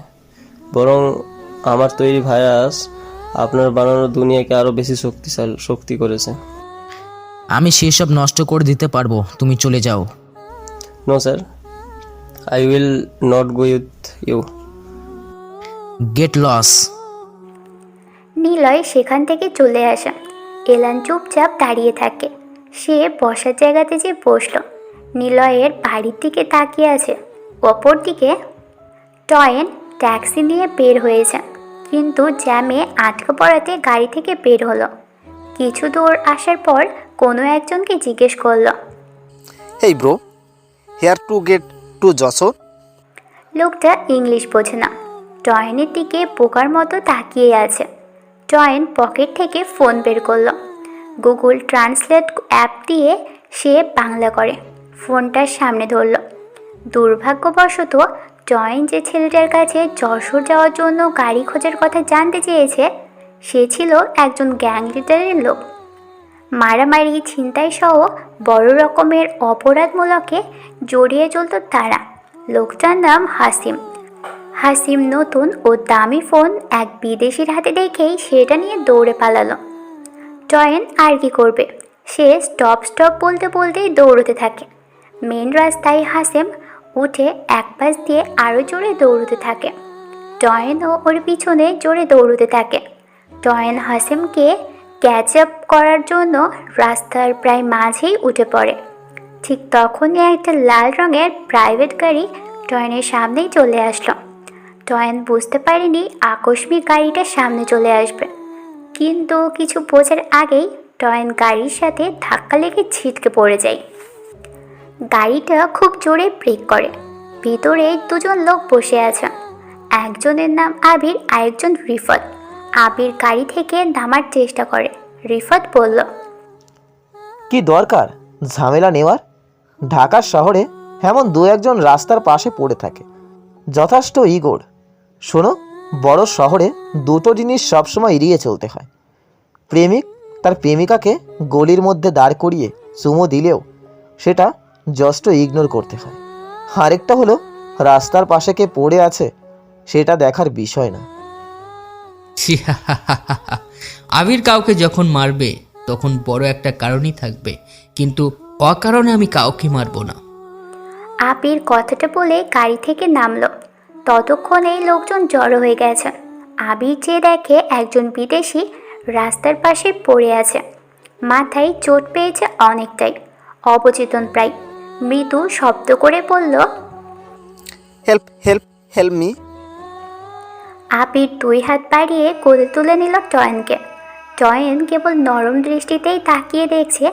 বরং আমার তৈরি ভাইরাস আপনার বানানো দুনিয়াকে আরও বেশি শক্তি করেছে। আমি সেসব নষ্ট করে দিতে পারবো, তুমি চলে যাও। No sir, I will not go with you. Get lost. Niloy সেখান থেকে চলে আসে। এলান চুপচাপ দাঁড়িয়ে থাকে। সে বসার জায়গাতে যে বসলো, নিলয়ের বাড়ির দিকে তাকিয়ে আছে। অপরদিকে টয়েন ট্যাক্সি নিয়ে বের হয়েছে, কিন্তু জ্যামে আটকে পড়াতে গাড়ি থেকে বের হলো। কিছু দূর আসার পর কোনো একজনকে জিজ্ঞেস করলো, hey bro, where to get to Jessore? লোকটা ইংলিশ বোঝে না, টয়েনের দিকে বোকার মতো তাকিয়ে আছে। টয়েন পকেট থেকে ফোন বের করলো। গুগল ট্রান্সলেট অ্যাপ দিয়ে সে বাংলা করে ফোনটার সামনে ধরল। দুর্ভাগ্যবশত টয়েন যে ছেলেটার কাছে যশোর যাওয়ার জন্য গাড়ি খোঁজার কথা জানতে চেয়েছে, সে ছিল একজন গ্যাং লিডারের লোক। মারামারি, ছিনতাই সহ বড় রকমের অপরাধমূলকে জড়িয়ে চলত তারা। লোকটার নাম হাসিম। হাসিম নতুন ও দামি ফোন এক বিদেশির হাতে দেখেই সেটা নিয়ে দৌড়ে পালালো। টয়েন আর কি করবে, সে স্টপ বলতে বলতেই দৌড়তে থাকে। মেন রাস্তায় হাসিম উঠে এক পাশ দিয়ে আরও জোরে দৌড়তে থাকে। টয়েন ও ওর পিছনে জোরে দৌড়তে থাকে। টয়েন হাসিমকে ক্যাচ আপ করার জন্য রাস্তার প্রায় মাঝেই উঠে পড়ে। ঠিক তখনই একটা লাল রঙের প্রাইভেট গাড়ি টয়েনের সামনেই চলে আসলো। টয়েন বুঝতে পারেনি আকস্মিক গাড়িটা সামনে চলে আসবে, কিন্তু কিছু বোঝার আগেই টয়েন গাড়ির সাথে ধাক্কা লেগে ছিটকে পড়ে যায়। গাড়িটা খুব জোরে ব্রেক করে। ভিতরে দুজন লোক বসে আছে, একজনের নাম আবির, আরেকজন রিফাত। আবির গাড়ি থেকে নামার চেষ্টা করে। রিফাত বলল, কি দরকার ঝামেলা নেওয়ার? ঢাকার শহরে এমন দু একজন রাস্তার পাশে পড়ে থাকে, যথেষ্ট ইগোর। শোনো, বড় শহরে দুটো জিনিস সবসময় এড়িয়ে চলতে হয়। প্রেমিক তার প্রেমিকাকে গলির মধ্যে দাঁড় করিয়ে চুমো দিলেও সেটা জাস্ট ইগনোর করতে হয়। আরেকটা হলো রাস্তার পাশে কে পড়ে আছে সেটা দেখার বিষয় না। আবির কাউকে যখন মারবে তখন বড় একটা কারণই থাকবে, কিন্তু অকারণে আমি কাউকে মারবো না। আবির কথাটা বলে গাড়ি থেকে নামলো। ততক্ষণে লোকজন জড়ো হয়ে গেছে। আবির যে দেখে একজন বিদেশি রাস্তার পাশে পড়ে আছে। মাথায় চোট পেয়েছে অনেকটাই, অবচেতন প্রায়। মৃদু শব্দ করে বলল, হেল্প হেল্প হেল্প মি। আবির 2 হাত বাড়িয়ে কোলে তুলে নিল টয়েনকে। টয়েন কেবল নরম দৃষ্টিতেই তাকিয়ে দেখছে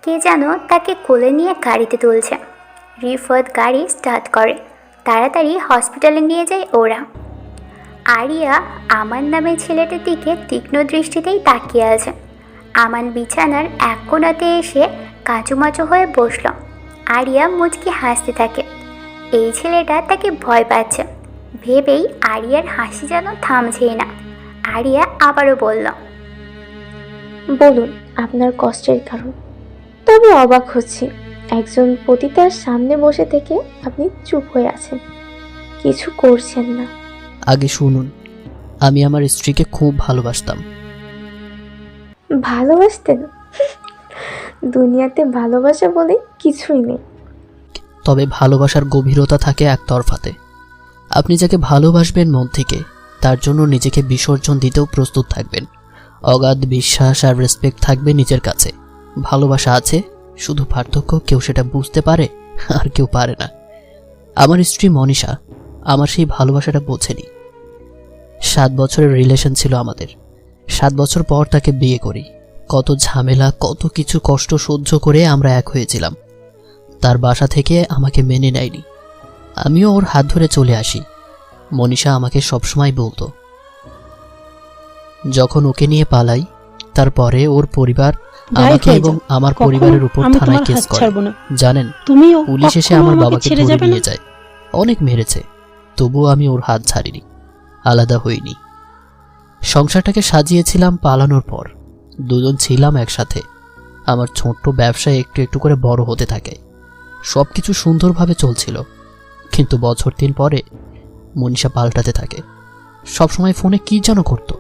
কে যেন তাকে কোলে নিয়ে গাড়িতে তুলছে। রিফাত গাড়ি স্টার্ট করে। তাড়াতাড়ি হসপিটালে নিয়ে যায় ওরা। আরিয়া আমান নামের ছেলেটির দিকে তীক্ষ্ণ দৃষ্টিতেই তাকিয়ে আছে। আমান বিছানার এক কোণাতে এসে কাঁচুমাচু হয়ে বসল। আরিয়া মুচকি হাসতে থাকে। এই ছেলেটা তাকে ভয় পাচ্ছে ভেবেই আরিয়ার হাসি যেন থামছেই না। আরিয়া আবারও বলল, বলুন আপনার কষ্টের কারণ। তবে অবাক হচ্ছি, একজন পতিতার সামনে বসে থেকে আপনি চুপ হয়ে আছেন, কিছু করছেন না। আগে শুনুন, আমি আমার স্ত্রীকে খুব ভালোবাসতাম। ভালোবাসতেন? দুনিয়াতে ভালোবাসা বলে কিছুই নেই। তবে ভালোবাসার গভীরতা থাকে একতরফাতে। আপনি যাকে ভালোবাসবেন মন থেকে, তার জন্য নিজেকে বিসর্জন দিতেও প্রস্তুত থাকবেন। অগাধ বিশ্বাস আর রেসপেক্ট থাকবে নিজের কাছে। ভালোবাসা আছে, শুধু পার্থক্য কেউ সেটা বুঝতে পারে আর কেউ পারে না। আমার স্ত্রী মনীষা আমার সেই ভালোবাসাটা বোঝেনি। 7 বছরের রিলেশন ছিল আমাদের। 7 বছর পর তাকে বিয়ে করি। কত ঝামেলা, কত কিছু কষ্ট সহ্য করে আমরা এক হয়েছিলাম। তার বাসা থেকে আমাকে মেনে নেয়নি। আমিও ওর হাত ধরে চলে আসি। মনীষা আমাকে সবসময় বলতো, যখন ওকে নিয়ে পালাই, তারপরে ওর পরিবার আমাকে এবং আমার পরিবারের উপর থানায় কেস করে। জানেন, পুলিশ এসে আমার বাবাকে ধরে নিয়ে যায়। অনেক মেরেছে, তবুও আমি ওর হাত ছাড়িনি, আলাদা হইনি। সংসারটাকে সাজিয়েছিলাম পালানোর পর। দুজন ছিলাম একসাথে। আমার ছোট্ট ব্যবসায় একটু একটু করে বড় হতে থাকে। সবকিছু সুন্দরভাবে চলছিল। কিন্তু বছর 3 পরে মনীষা পাল্টাতে থাকে। সবসময় ফোনে কি যেন করত,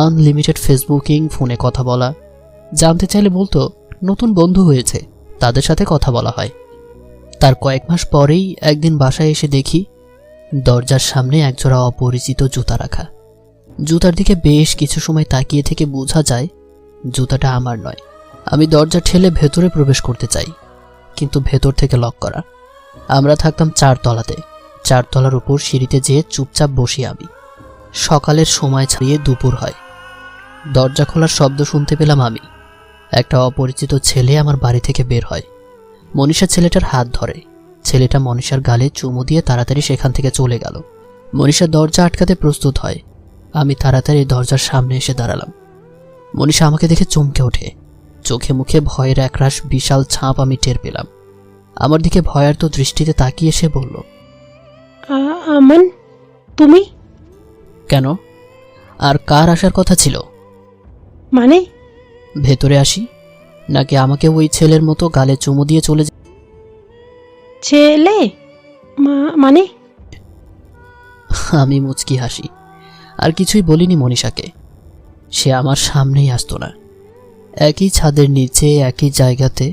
আনলিমিটেড ফেসবুকিং, ফোনে কথা বলা। জানতে চাইলে বলতো নতুন বন্ধু হয়েছে, তাদের সাথে কথা বলা হয়। তার কয়েক মাস পরেই একদিন বাসায় এসে দেখি দরজার সামনে একজোড়া অপরিচিত জুতা রাখা। জুতার দিকে বেশ কিছু সময় তাকিয়ে থেকে বোঝা যায় জুতাটা আমার নয়। আমি দরজা ঠেলে ভেতরে প্রবেশ করতে চাই, কিন্তু ভেতর থেকে লক করা। আমরা থাকতাম 4 তলাতে। 4 তলার উপর সিঁড়িতে যেয়ে চুপচাপ বসি আমি। সকালের সময় ছাড়িয়ে দুপুর হয়। দরজা খোলার শব্দ শুনতে পেলাম আমি। একটা অপরিচিত ছেলে আমার বাড়ি থেকে বের হয়। মনীষা ছেলেটার হাত ধরে। ছেলেটা মনীষার গালে চুমু দিয়ে তাড়াতাড়ি সেখান থেকে চলে গেল। মনীষা দরজা আটকাতে প্রস্তুত হয়। আমি তাড়াতাড়ি দরজার সামনে এসে দাঁড়ালাম। মনীষা আমাকে দেখে চমকে ওঠে। চোখে মুখে ভয়ের একরাশ বিশাল ছাপ আমি টের পেলাম। আমার দিকে ভয়ার্ত দৃষ্টিতে তাকিয়ে সে বলল, আমান, তুমি? কেন? আর কার আসার কথা ছিল? মানে? ভেতরে আসি নাকি আমাকে ওই ছেলের মতো গালে চুমু দিয়ে চলে যায়? ছেলে মানে? আমি মুচকি হাসি। আর কিছুই বলিনি মনীষাকে। সে আমার সামনেই আসতো না। একই ছাদের নিচে, একই জায়গাতে,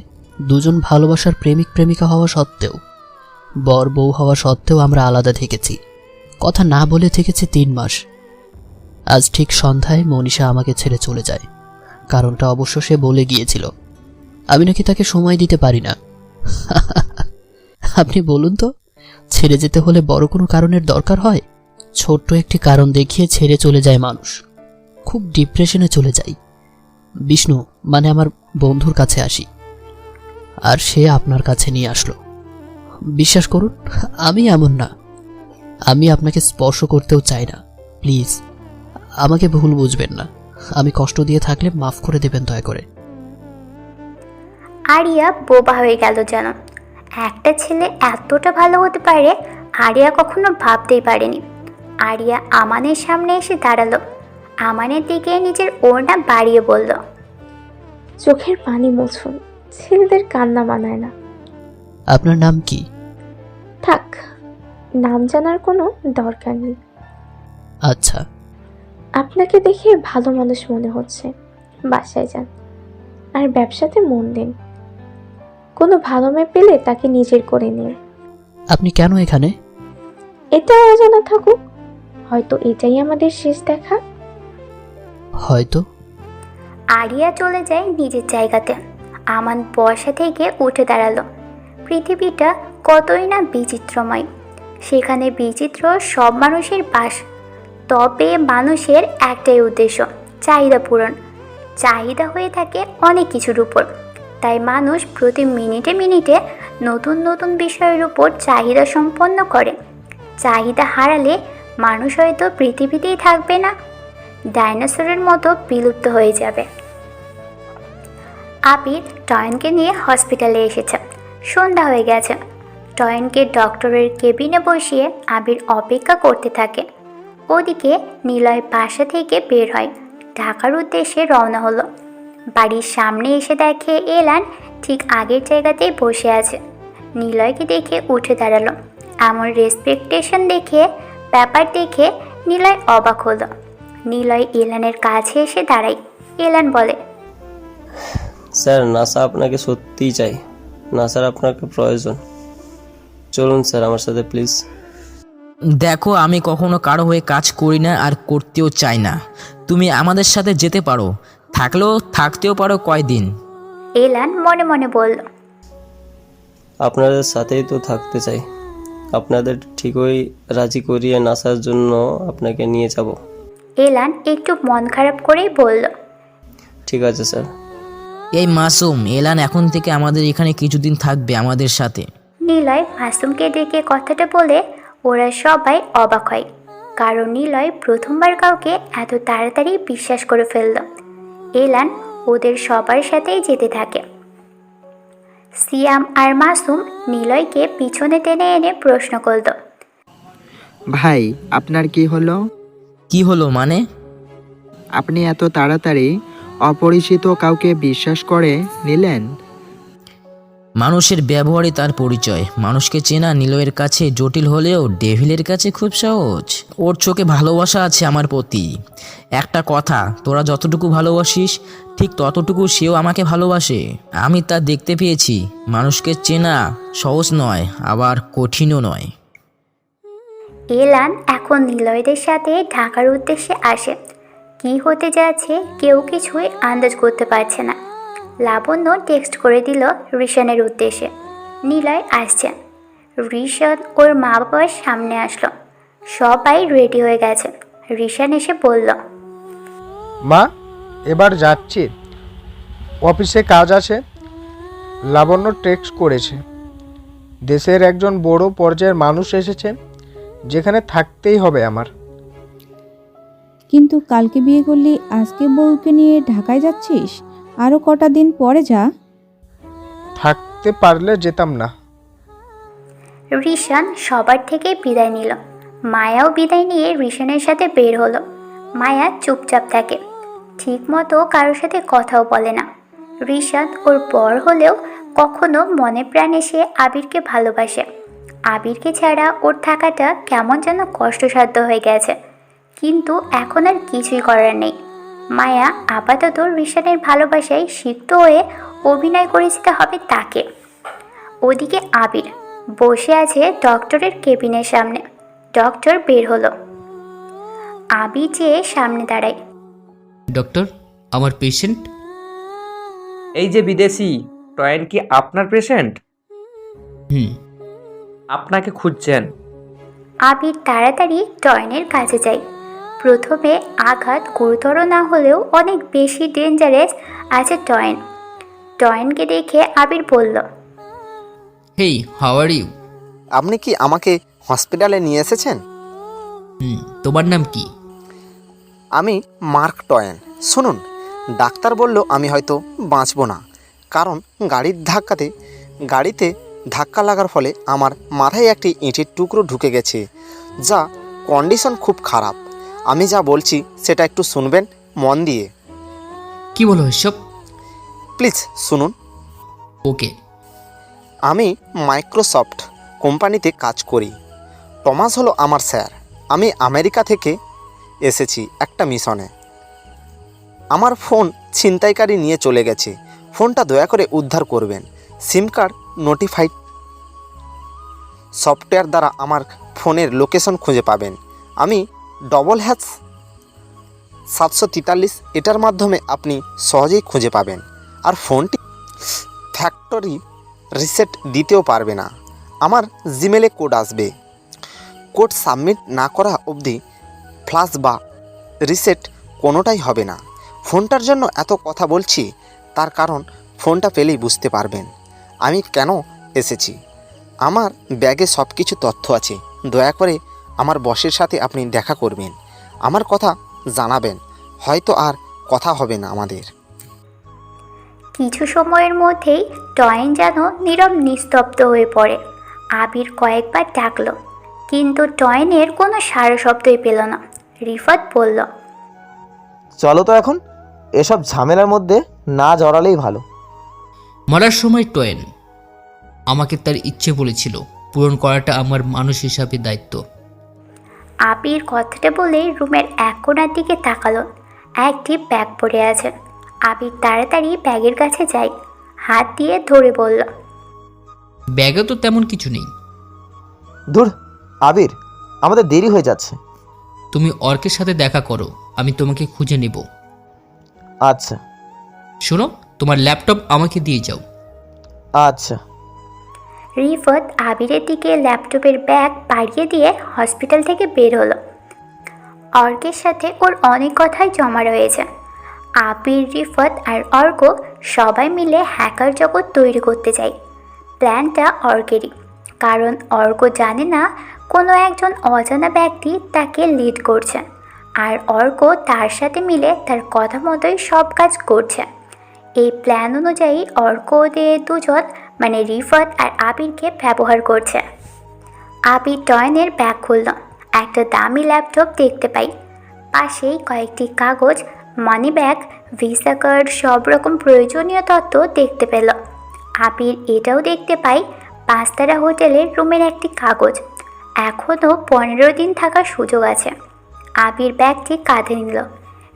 দুজন ভালোবাসার প্রেমিক প্রেমিকা হওয়া সত্ত্বেও, বর বউ হওয়া সত্ত্বেও আমরা আলাদা থেকেছি। কথা না বলে থেকেছি 3 মাস। আজ ঠিক সন্ধ্যায় মনীষা আমাকে ছেড়ে চলে যায়। কারণটা অবশ্য সে বলে গিয়েছিল, আমি নাকি তাকে সময় দিতে পারি না। আপনি বলুন তো, ছেড়ে যেতে হলে বড় কোনো কারণের দরকার হয়? ছোট্ট একটি কারণ দেখিয়ে ছেড়ে চলে যায় মানুষ। খুব ডিপ্রেশনে চলে যাই। বিষ্ণু মানে আমার বন্ধুর কাছে আসি, আর সে আপনার কাছে নিয়ে আসলো। বিশ্বাস করুন, আমি এমন না। আমি আপনাকে স্পর্শ করতেও চাই না। প্লিজ আমাকে ভুল বুঝবেন না। আমি কষ্ট দিয়ে থাকলে মাফ করে দেবেন দয়া করে। আরিয়া বোবা হয়ে গেল যেন। একটা ছেলে এতটা ভালো হতে পারে আরিয়া কখনো ভাবতেই পারেনি। আরিয়া আমানের সামনে এসে দাঁড়ালো। আমানের দিকে নিজের ওড়না বাড়িয়ে বলল, চোখের পানি মুছুন, ছেলেদের কান্না মানায় না। আপনার নাম কি? থাক, নাম জানার কোনো দরকার নেই। আচ্ছা। আপনাকে দেখে ভালো মানুষ মনে হচ্ছে। বাসায় যান আর ব্যবসাতে মন দিন। কোনো ভালো মেয়ে পেলে তাকে নিজের করে নিন। আপনি কেন এখানে? এটা অজানা থাকুক, হয়তো এটাই আমাদের শেষ দেখা। হয়তো, আরিয়া চলে যায় নিজের জায়গাতে। আমান বসা থেকে উঠে দাঁড়ালো। পৃথিবীটা কতই না বিচিত্রময়, সেখানে বিচিত্র সব মানুষের বাস। তবে মানুষের একটাই উদ্দেশ্য, চাহিদা পূরণ। চাহিদা হয়ে থাকে অনেক কিছুর উপর, তাই মানুষ প্রতি মিনিটে মিনিটে নতুন নতুন বিষয়ের উপর চাহিদা সম্পন্ন করে। চাহিদা হারালে মানুষ হয়তো পৃথিবীতেই থাকবে না, ডাইনোসরের মতো বিলুপ্ত হয়ে যাবে। আবির টয়নকে নিয়ে হসপিটালে এসেছে। সন্ধ্যা হয়ে গেছে। টয়নকে ডক্টরের কেবিনে বসিয়ে আবির অপেক্ষা করতে থাকে। ওদিকে নিলয় বাসা থেকে বের হয়, ঢাকার উদ্দেশ্যে রওনা হলো। বাড়ির সামনে এসে দেখে এলান ঠিক আগের জায়গাতেই বসে আছে। নিলয়কে দেখে উঠে দাঁড়ালো। আমার রেসপেক্টেশন দেখে, ব্যাপার দেখে নিলয় অবাক হলো। নিলয় এলানের কাছে এসে দাঁড়ায়। এলান বলে, স্যার নাসা আপনাকে সত্যিই চাই। নাসার আপনাকে প্রয়োজন। চলুন স্যার আমার সাথে প্লিজ। দেখো, আমি কখনো কারো হয়ে কাজ করি না আর করতেও চাই না। তুমি আমাদের সাথে যেতে পারো, থাকতেও পারো কয়দিন। এলান মনে মনে বলল, আপনাদের সাথেই তো থাকতে চাই। আপনাদের ঠিকই রাজি করিয়ে নাসার জন্য আপনাকে নিয়ে যাব। এলান একটু মন খারাপ করেই বলল, ঠিক আছে স্যার। এই মাসুম, এলান এখন থেকে আমাদের এখানে কিছুদিন থাকবে আমাদের সাথে। নিলয় মাসুমকে ডেকে কথাটা বলে ওরা সবাই অবাক হয়, কারণ নিলয় প্রথমবার কাউকে এত তাড়াতাড়ি বিশ্বাস করে ফেলল। এলান ওদের সবার সাথেই যেতে থাকে। সিয়াম আর মাসুম নিলয়কে পিছনে টেনে এনে প্রশ্ন করল, ভাই আপনার কি হলো? কি হলো মানে? আপনি এত তাড়াতাড়ি অপরিচিত কাউকে বিশ্বাস করে নিলেন? মানুষের ব্যবহারই তার পরিচয়। মানুষকে চেনা নিলয়ের কাছে জটিল হলেও ডেভিলের কাছে খুব সহজ। ওর চোখে ভালোবাসা আছে আমার প্রতি। একটা কথা, তোরা যতটুকু ভালোবাসিস ঠিক ততটুকু সেও আমাকে ভালোবাসে। আমি তা দেখতে পেয়েছি। মানুষকে চেনা সহজ নয়, আবার কঠিনও নয়। এলান এখন নিলয়দের সাথে ঢাকার উদ্দেশ্যে আসে। কি হতে যাচ্ছে কেউ কিছুই আন্দাজ করতে পারছে না। লাবণ্য টেক্সট করে দিল রিশানের উদ্দেশ্যে, নিলয় আসছে। রিশান ওর মা বাবার সামনে আসলো। সবাই রেডি হয়ে গেছে। রিশান এসে বলল, মা এবার যাচ্ছি, অফিসে কাজ আছে। লাবণ্য টেক্সট করেছে, দেশের একজন বড় পর্যায়ের মানুষ এসেছে, যেখানে থাকতেই হবে আমার। কিন্তু কালকে বিয়ে করলি, আজকে বউকে নিয়ে ঢাকায় যাচ্ছিস? আরও কটা দিন পরে যা। থাকতে পারলে যেতাম না। রিশান সবার থেকে বিদায় নিল। মায়াও বিদায় নিয়ে রিশানের সাথে বের হলো। মায়া চুপচাপ থাকে, ঠিক মতো কারোর সাথে কথাও বলে না। রিশান ওর বর হলেও কখনো মনে প্রাণে সে আবিরকে ভালোবাসে। আবিরকে ছাড়া ওর থাকাটা কেমন যেন কষ্টসাধ্য হয়ে গেছে, কিন্তু এখন আর কিছুই করার নেই। মায়া আপাতত রিশানের ভালোবাসায় সিক্ত হয়ে অভিনয় করে যেতে হবে তাকে। ওদিকে আবির বসে আছে ডক্টরের কেবিনের সামনে। ডক্টর বের হলো। আবির যেয়ে সামনে দাঁড়ায়। ডক্টর, আমার পেশেন্ট। এই যে বিদেশি, টয়েন কি আপনার পেশেন্ট? আপনাকে খুঁজছেন। আবির তাড়াতাড়ি টয়নের কাছে যায়। প্রথমে আঘাত গুরুতর না হলেও অনেক বেশি ডেঞ্জারাস আছে টয়েন। টয়েনকে দেখে আবির বলল, হেই, হাউ আর ইউ? আপনি কি আমাকে হসপিটালে নিয়ে এসেছেন? তোমার নাম কি? আমি মার্ক টয়েন। শুনুন, ডাক্তার বলল আমি হয়তো বাঁচব না, কারণ গাড়িতে ধাক্কা লাগার ফলে আমার মাথায় একটি ইঁটের টুকরো ঢুকে গেছে, যা কন্ডিশন খুব খারাপ। আমি যা বলছি সেটা একটু শুনবেন মন দিয়ে। কি বলো এসব? প্লিজ শুনুন। ওকে। আমি মাইক্রোসফট কোম্পানিতে কাজ করি। টমাস হলো আমার স্যার। আমি আমেরিকা থেকে এসেছি একটা মিশনে। আমার ফোন ছিনতাইকারী নিয়ে চলে গেছে। ফোনটা দয়া করে উদ্ধার করবেন। সিম কার্ড নোটিফাইড সফটওয়্যার দ্বারা আমার ফোনের লোকেশন খুঁজে পাবেন। আমি ডবল হ্যাচ 743 এটার মাধ্যমে আপনি সহজেই খুঁজে পাবেন। আর ফোনটি ফ্যাক্টরি রিসেট দিতেও পারবে না। আমার জিমেলে কোড আসবে, কোড সাবমিট না করা অবধি ফ্লাশ বা রিসেট কোনোটাই হবে না। ফোনটার জন্য এত কথা বলছি, তার কারণ ফোনটা পেলেই বুঝতে পারবেন আমি কেন এসেছি। আমার ব্যাগে সব কিছু তথ্য আছে। দয়া করে আমার বসের সাথে আপনি দেখা করবেন, আমার কথা জানাবেন, হয়তো আর কথা হবে না আমাদের। কিছু সময়ের মধ্যেই টয়েন যেন নীরব নিস্তব্ধ হয়ে পড়ে। আবির কয়েকবার ডাকল, কিন্তু টয়েনের কোনো সারা শব্দই পেল না। রিফাত বলল, চলো তো এখন, এসব ঝামেলার মধ্যে না জড়ালেই ভালো। মরার সময় টয়েন আমাকে তার ইচ্ছে বলেছিল, পূরণ করাটা আমার মানুষ হিসাবে দায়িত্ব। আবির কথাটা বলে রুমের এক কোণার দিকে তাকালো। একটি ব্যাগ পড়ে আছে। আবির তাড়াতাড়ি ব্যাগের কাছে যায়, হাত দিয়ে ধরে বলল, ব্যাগে তো তেমন কিছু নেই। ধুর আবির, আমাদের দেরি হয়ে যাচ্ছে। তুমি অর্কের সাথে দেখা করো, আমি তোমাকে খুঁজে নেব। আচ্ছা। শোনো, তোমার ল্যাপটপ আমাকে দিয়ে যাও। আচ্ছা। রিফাত আবিরের দিকে ল্যাপটপের ব্যাগ পাড়িয়ে দিয়ে হসপিটাল থেকে বের হলো। অর্কের সাথে ওর অনেক কথাই জমা রয়েছে। আবির, রিফাত আর অর্ক সবাই মিলে হ্যাকার জগৎ তৈরি করতে চায়। প্ল্যানটা অর্কেরই, কারণ অর্ক জানে না কোনো একজন অজানা ব্যক্তি তাকে লিড করছে, আর অর্ক তার সাথে মিলে তার কথা মতোই সব কাজ করছে। এই প্ল্যান অনুযায়ী অর্ক ওদের দুজন মানে রিফাত আর আবিরকে ব্যবহার করছে। আবির টয়েনের ব্যাগ খুলল, একটা দামি ল্যাপটপ দেখতে পাই, পাশেই কয়েকটি কাগজ, মানি ব্যাগ, ভিসা কার্ড, সব রকম প্রয়োজনীয় তথ্য দেখতে পেল। আবির এটাও দেখতে পাই 5 তারা হোটেলের রুমের একটি কাগজ, এখনও 15 দিন থাকার সুযোগ আছে। আবির ব্যাগটি কাঁধে নিল,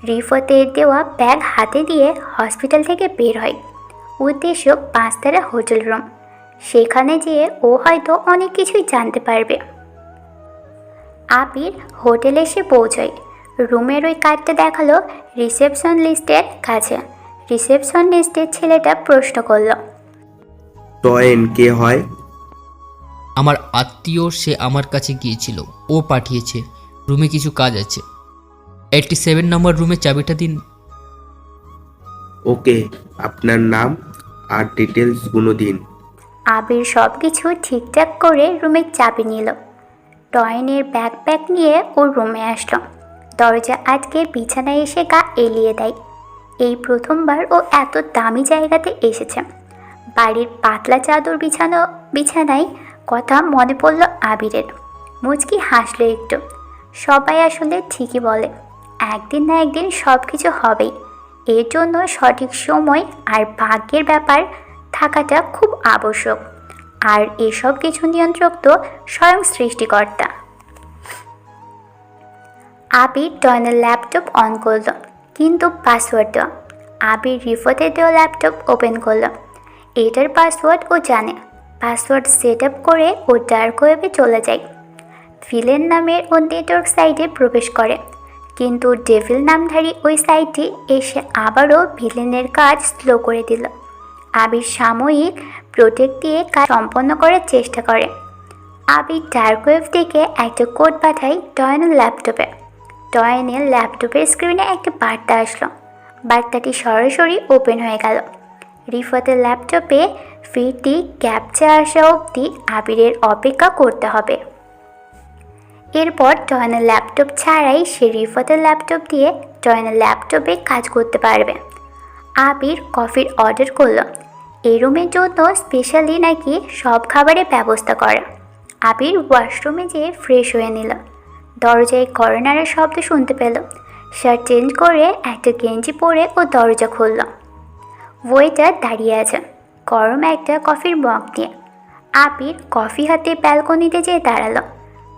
রিফাতের দেওয়া ব্যাগ হাতে দিয়ে হসপিটাল থেকে বের হয়। উদ্দেশ্য 5 তারা হোটেল রুম, সেখানে যেয়ে ও হয়তো অনেক কিছুই জানতে পারবে। আবির হোটেলে এসে পৌঁছয়। রুমের ওই কার্ডটা দেখালো রিসেপশন লিস্টের কাছে। রিসেপশন লিস্টের ছেলেটা প্রশ্ন করল, টয়েন কে হয়? আমার আত্মীয়, সে আমার কাছে গিয়েছিল, ও পাঠিয়েছে। রুমে কিছু কাজ আছে। 87 নম্বর রুমে চাবিটা দিন। ওকে, আপনার নাম আর ডিটেলসগুলো দিন। আবির সব কিছু ঠিকঠাক করে রুমের চাবি নিল। টয়েনের ব্যাকপ্যাক নিয়ে ও রুমে আসলো। দরজা আটকে বিছানায় এসে গা এলিয়ে দেয়। এই প্রথমবার ও এত দামি জায়গাতে এসেছে। বাড়ির পাতলা চাদর বিছানায় কথা মনে পড়ল আবিরের। মুচকি হাসলো একটু। সবাই আসলে ঠিকই বলে, একদিন না একদিন সব কিছু হবেই। এর জন্য সঠিক সময় আর ভাগ্যের ব্যাপার থাকাটা খুব আবশ্যক। আর এসব কিছু নিয়ন্ত্রক তো স্বয়ং সৃষ্টিকর্তা। আবির টয়নের ল্যাপটপ অন করলো, কিন্তু পাসওয়ার্ড দেওয়া। আবির রিফাতের দেওয়া ল্যাপটপ ওপেন করলো। এটার পাসওয়ার্ড ও জানে। পাসওয়ার্ড সেট আপ করে ও ডার্ক ওয়েবে চলে যায়। ভিলেন নামের ও নেটওয়ার্ক সাইটে প্রবেশ করে, কিন্তু ডেভিল নামধারী ওই সাইটটি এসে আবারও ভিলেনের কাজ স্লো করে দিল। আবির সাময়িক প্রোটেক্ট দিয়ে কাজ সম্পন্ন করার চেষ্টা করে। আবির ডার্ক ওয়েব থেকে একটা কোড পাঠায় টয়নের ল্যাপটপে। টয়নের ল্যাপটপের স্ক্রিনে একটা বার্তা আসলো। বার্তাটি সরাসরি ওপেন হয়ে গেল। রিফাতের ল্যাপটপে ফিরতি ক্যাপচা আসা অবধি আবিরের অপেক্ষা করতে হবে। এরপর টয়নের ল্যাপটপ ছাড়াই সে রিফাতের ল্যাপটপ দিয়ে টয়নের ল্যাপটপে কাজ করতে পারবে। আবির কফির অর্ডার করলো। এই রুমের জন্য স্পেশালি নাকি সব খাবারের ব্যবস্থা করে। আবির ওয়াশরুমে যেয়ে ফ্রেশ হয়ে নিল। দরজায় কর্নারের শব্দ শুনতে পেল। শার্ট চেঞ্জ করে একটা গেঞ্জি পরে ও দরজা খুলল। ওয়েটার দাঁড়িয়ে আছে গরম একটা কফির মগ নিয়ে। আবির কফি হাতে ব্যালকনিতে যেয়ে দাঁড়ালো।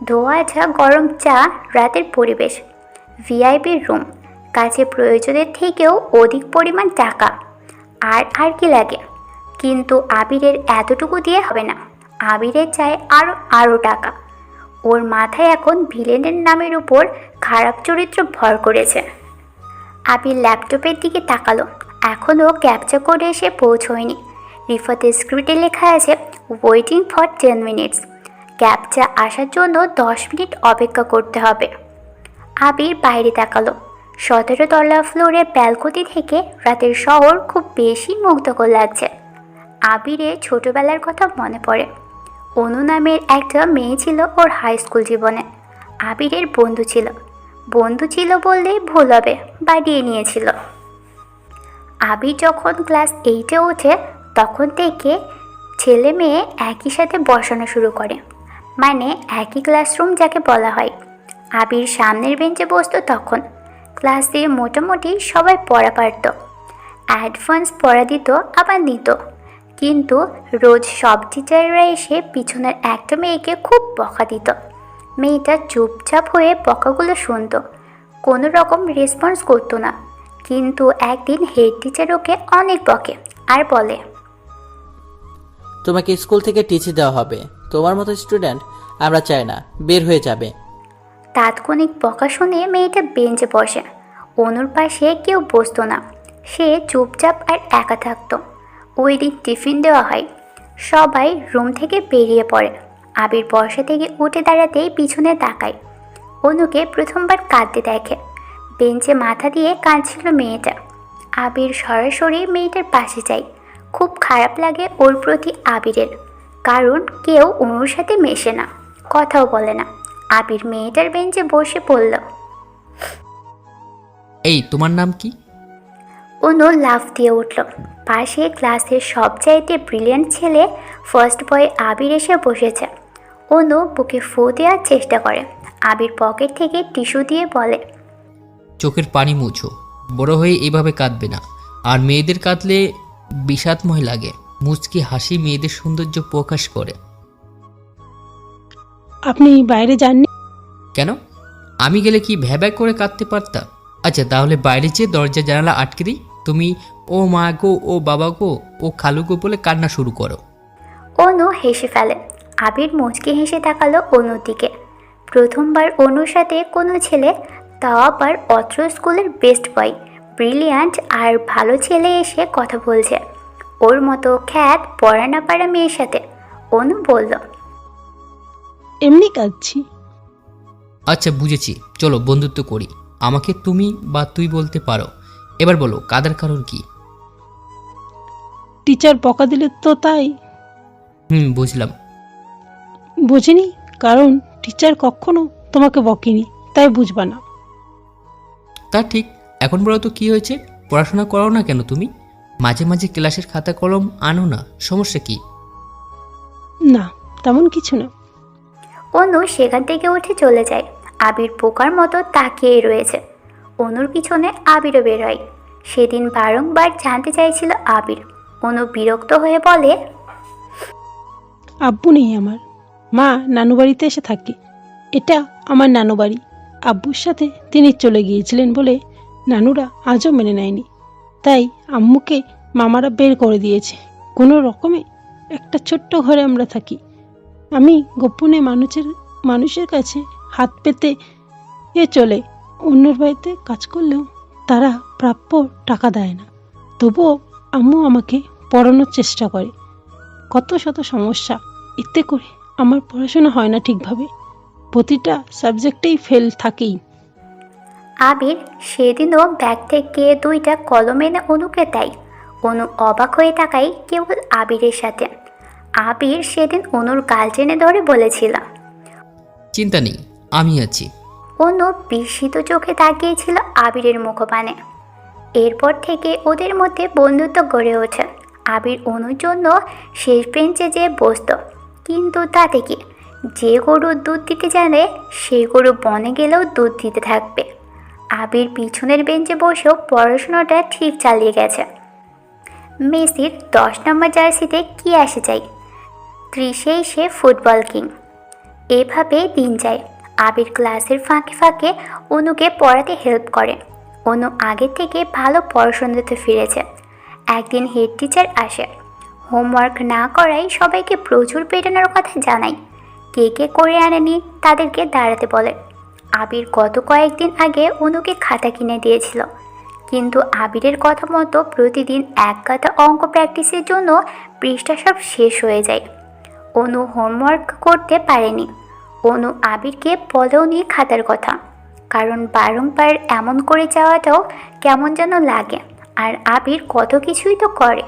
ধোয়া আছে গরম চা, রাতের পরিবেশ, ভিআইপির রুম, কাছে প্রয়োজনের থেকেও অধিক পরিমাণ টাকা। আর কি লাগে? কিন্তু আবিরের এতটুকু দিয়ে হবে না। আবিরের চাই আরও টাকা। ওর মাথায় এখন ভিলেনের নামের উপর খারাপ চরিত্র ভর করেছে। আবির ল্যাপটপের দিকে তাকালো। এখনও ক্যাপচার করে এসে পৌঁছয়নি। রিফাতের স্ক্রিপ্টে লেখা আছে ওয়েটিং ফর 10 মিনিটস। ক্যাপচা আসার জন্য 10 মিনিট অপেক্ষা করতে হবে। আবির বাইরে তাকালো। 17 তলা ফ্লোরের ব্যালকনি থেকে রাতের শহর খুব বেশি মুগ্ধকর লাগছে। আবিরের ছোটবেলার কথা মনে পড়ে। অনু নামের একটা মেয়ে ছিল ওর হাই স্কুল জীবনে। আবিরের বন্ধু ছিল বললেই ভুল হবে, বাড়িয়ে নিয়েছিল। আবির যখন ক্লাস 8-এ ওঠে তখন থেকে ছেলে মেয়ে একই সাথে বসানো শুরু করে, মানে একই ক্লাসরুম যাকে বলা হয়। আবির সামনের বেঞ্চে বসতো তখন। ক্লাসে মোটামুটি সবাই পড়া পারত, অ্যাডভান্স পড়া দিত আবার নিত, কিন্তু রোজ সব টিচাররা এসে পিছনের একটা মেয়েকে খুব বকা দিত। মেয়েটা চুপচাপ হয়ে বকাগুলো শুনত, কোনো রকম রেসপন্স করতো না। কিন্তু একদিন হেড টিচার ওকে অনেক বকে আর বলে, তোমাকে স্কুল থেকে টিচি দেওয়া হবে, তোমার মতো স্টুডেন্ট আমরা চাই না, বের হয়ে যাবে। তাৎক্ষণিক বকা শুনে মেয়েটা বেঞ্চে বসে। অনুর পাশে কেউ বসতো না, সে চুপচাপ আর একা থাকতো। ওই দিন টিফিন দেওয়া হয়, সবাই রুম থেকে বেরিয়ে পড়ে। আবির বসা থেকে উঠে দাঁড়াতেই পিছনে তাকায়। অনুকে প্রথমবার কাঁদতে দেখে। বেঞ্চে মাথা দিয়ে কাঁদছিল মেয়েটা। আবির সরাসরি মেয়েটার পাশে যায়। খুব খারাপ লাগে ওর প্রতি আবিরের, কারণ কেউ অনুর সাথে মেশে না, কথাও বলে না। আবির মেয়েটার বেঞ্চে বসে পড়ল। এই তোমার নাম কি? অনু লাফ দিয়ে উঠল। পাশে ক্লাসের সবচাইতে ব্রিলিয়ান্ট ছেলে ফার্স্ট বয় আবির এসে বসেছে। অনু বুকে ফু দেওয়ার চেষ্টা করে। আবির পকেট থেকে টিস্যু দিয়ে বলে, চোখের পানি মুছো, বড় হয়ে এভাবে কাঁদবে না। আর মেয়েদের কাঁদলে বিষাদময় লাগে। মুচকি হাসি মেয়েদের সৌন্দর্য প্রকাশ করে। আপনি বাইরে যাননি? কেন? আমি গেলে কি ভ্যাব্যা করে কাঁদতে পারতাম? আচ্ছা তাহলে বাইরে যেয়ে দরজা জানালা আটকে দিই, তুমি ও মা গো, ও বাবা গো, ও খালু গো বলে কান্না শুরু করো। অনু হেসে ফেলে। আবির মুচকি হেসে তাকালো অনুর দিকে। প্রথমবার অনুর সাথে কোনো ছেলে, তাও আবার অত্র স্কুলের বেস্ট বয়, ব্রিলিয়ান্ট আর ভালো ছেলে এসে কথা বলছে। ওর মতো খ্যাত পড়া না পারা মেয়ের সাথে। অনু বলল, এমনি কাঁদছি। আচ্ছা বুঝেছি, চলো বন্ধুত্ব করি। আমাকে তুমি বা তুই বলতে পারো। এবার বলো কাদার কারণ কি? টিচার বকা দিলে তো তাই। বুঝলাম। বুঝিনি, কারণ টিচার কখনো তোমাকে বকেনি, তাই বুঝবা না। তা ঠিক। এখন বলো তো কি হয়েছে? পড়াশোনা করো না কেন তুমি? মাঝে মাঝে ক্লাসের খাতা কলম আনো না, সমস্যা কি? না, তেমন কিছু না। অনু সেখান থেকে উঠে চলে যায়। আবির পোকার মতো তাকিয়ে রয়েছে। অনুর পিছনে আবিরও বের হয়। সেদিন বারংবার জানতে চাইছিল আবির। অনু বিরক্ত হয়ে বলে, আব্বু নেই আমার, মা নানু বাড়িতে এসে থাকে। এটা আমার নানু বাড়ি। আব্বুর সাথে তিনি চলে গিয়েছিলেন বলে নানুরা আজও মেনে নেয়নি, তাই আম্মুকে মামারা বের করে দিয়েছে। কোনো রকমে একটা ছোট্ট ঘরে আমরা থাকি। আমি গোপনে মানুষের কাছে হাত পেতে চলে অন্যের বাড়িতে কাজ করলেও তারা প্রাপ্য টাকা দেয় না। তবুও আম্মু আমাকে পড়ানোর চেষ্টা করে। কত শত সমস্যা, এতে করে আমার পড়াশোনা হয় না ঠিকভাবে। প্রতিটা সাবজেক্টেই ফেল থাকেই। আবির সেদিনও ব্যাগ থেকে 2টা কলম এনে অনুকে দেয়। অনু অবাক হয়ে তাকায় কেবল আবিরের সাথে। আবির সেদিন অনুর গাল টেনে ধরে বলেছিল, চিন্তা নেই, আমি আছি। অনু বিস্মিত চোখে তাকিয়েছিল আবিরের মুখপানে। এরপর থেকে ওদের মধ্যে বন্ধুত্ব গড়ে ওঠে। আবির অনুর জন্য শেষ বেঞ্চে যেয়ে বসত, কিন্তু তাতে কি, যে গরু দুধ দিতে জানে সেই গরু বনে গেলেও দুধ দিতে থাকবে। আবির পিছনের বেঞ্চে বসেও পড়াশোনাটা ঠিক চালিয়ে গেছে। মেসির 10 নম্বর জার্সিতে কি আসে যায়, 30-এই সে ফুটবল কিং। এভাবেই দিন যায়। আবির ক্লাসের ফাঁকে ফাঁকে অনুকে পড়াতে হেল্প করে। অনু আগে থেকে ভালো পড়াশোনাতে ফিরেছে। একদিন হেড টিচার আসে। হোমওয়ার্ক না করাই সবাইকে প্রচুর পেটানোর কথা জানায়। কে কে করে আনেনি তাদেরকে দাঁড়াতে বলে। আবির গত কয়েকদিন আগে অনুকে খাতা কিনে দিয়েছিল, কিন্তু আবিরের কথা মতো প্রতিদিন এক গাদা অঙ্ক প্র্যাকটিসের জন্য পৃষ্ঠা সব শেষ হয়ে যায়। অনু হোমওয়ার্ক করতে পারেনি। অনু আবিরকে বলেও নি খাতার কথা, কারণ বারংবার এমন করে যাওয়াটাও কেমন যেন লাগে। আর আবির কত কিছুই তো করে।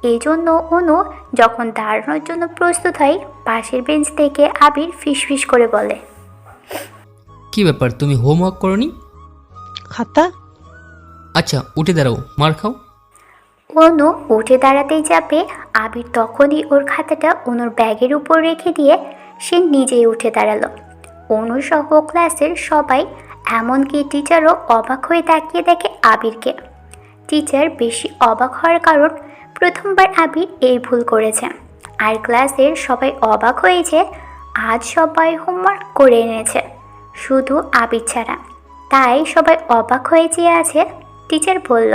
এই জন্য অনু যখন দাঁড়ানোর জন্য প্রস্তুত হয়, পাশের বেঞ্চ থেকে আবির ফিসফিস করে বলে, কি ব্যাপার, তুমি হোমওয়ার্ক করনি? খাতা? আচ্ছা উঠে দাঁড়াও, মার খাও। অনু উঠে দাঁড়াতেই যাবে, আবির তখনই ওর খাতাটা অনুর ব্যাগের উপর রেখে দিয়ে সে নিজেই উঠে দাঁড়ালো। অনু সহ ক্লাসের সবাই, এমনকি টিচারও অবাক হয়ে তাকিয়ে দেখে আবিরকে। টিচার বেশি অবাক হওয়ার কারণ, প্রথমবার আবির এই ভুল করেছে। আর ক্লাসের সবাই অবাক হয়েছে, আজ সবাই হোমওয়ার্ক করে এনেছে, শুধু আবির ছাড়া। তাই সবাই অবাক হয়ে চেয়ে আছে। টিচার বলল,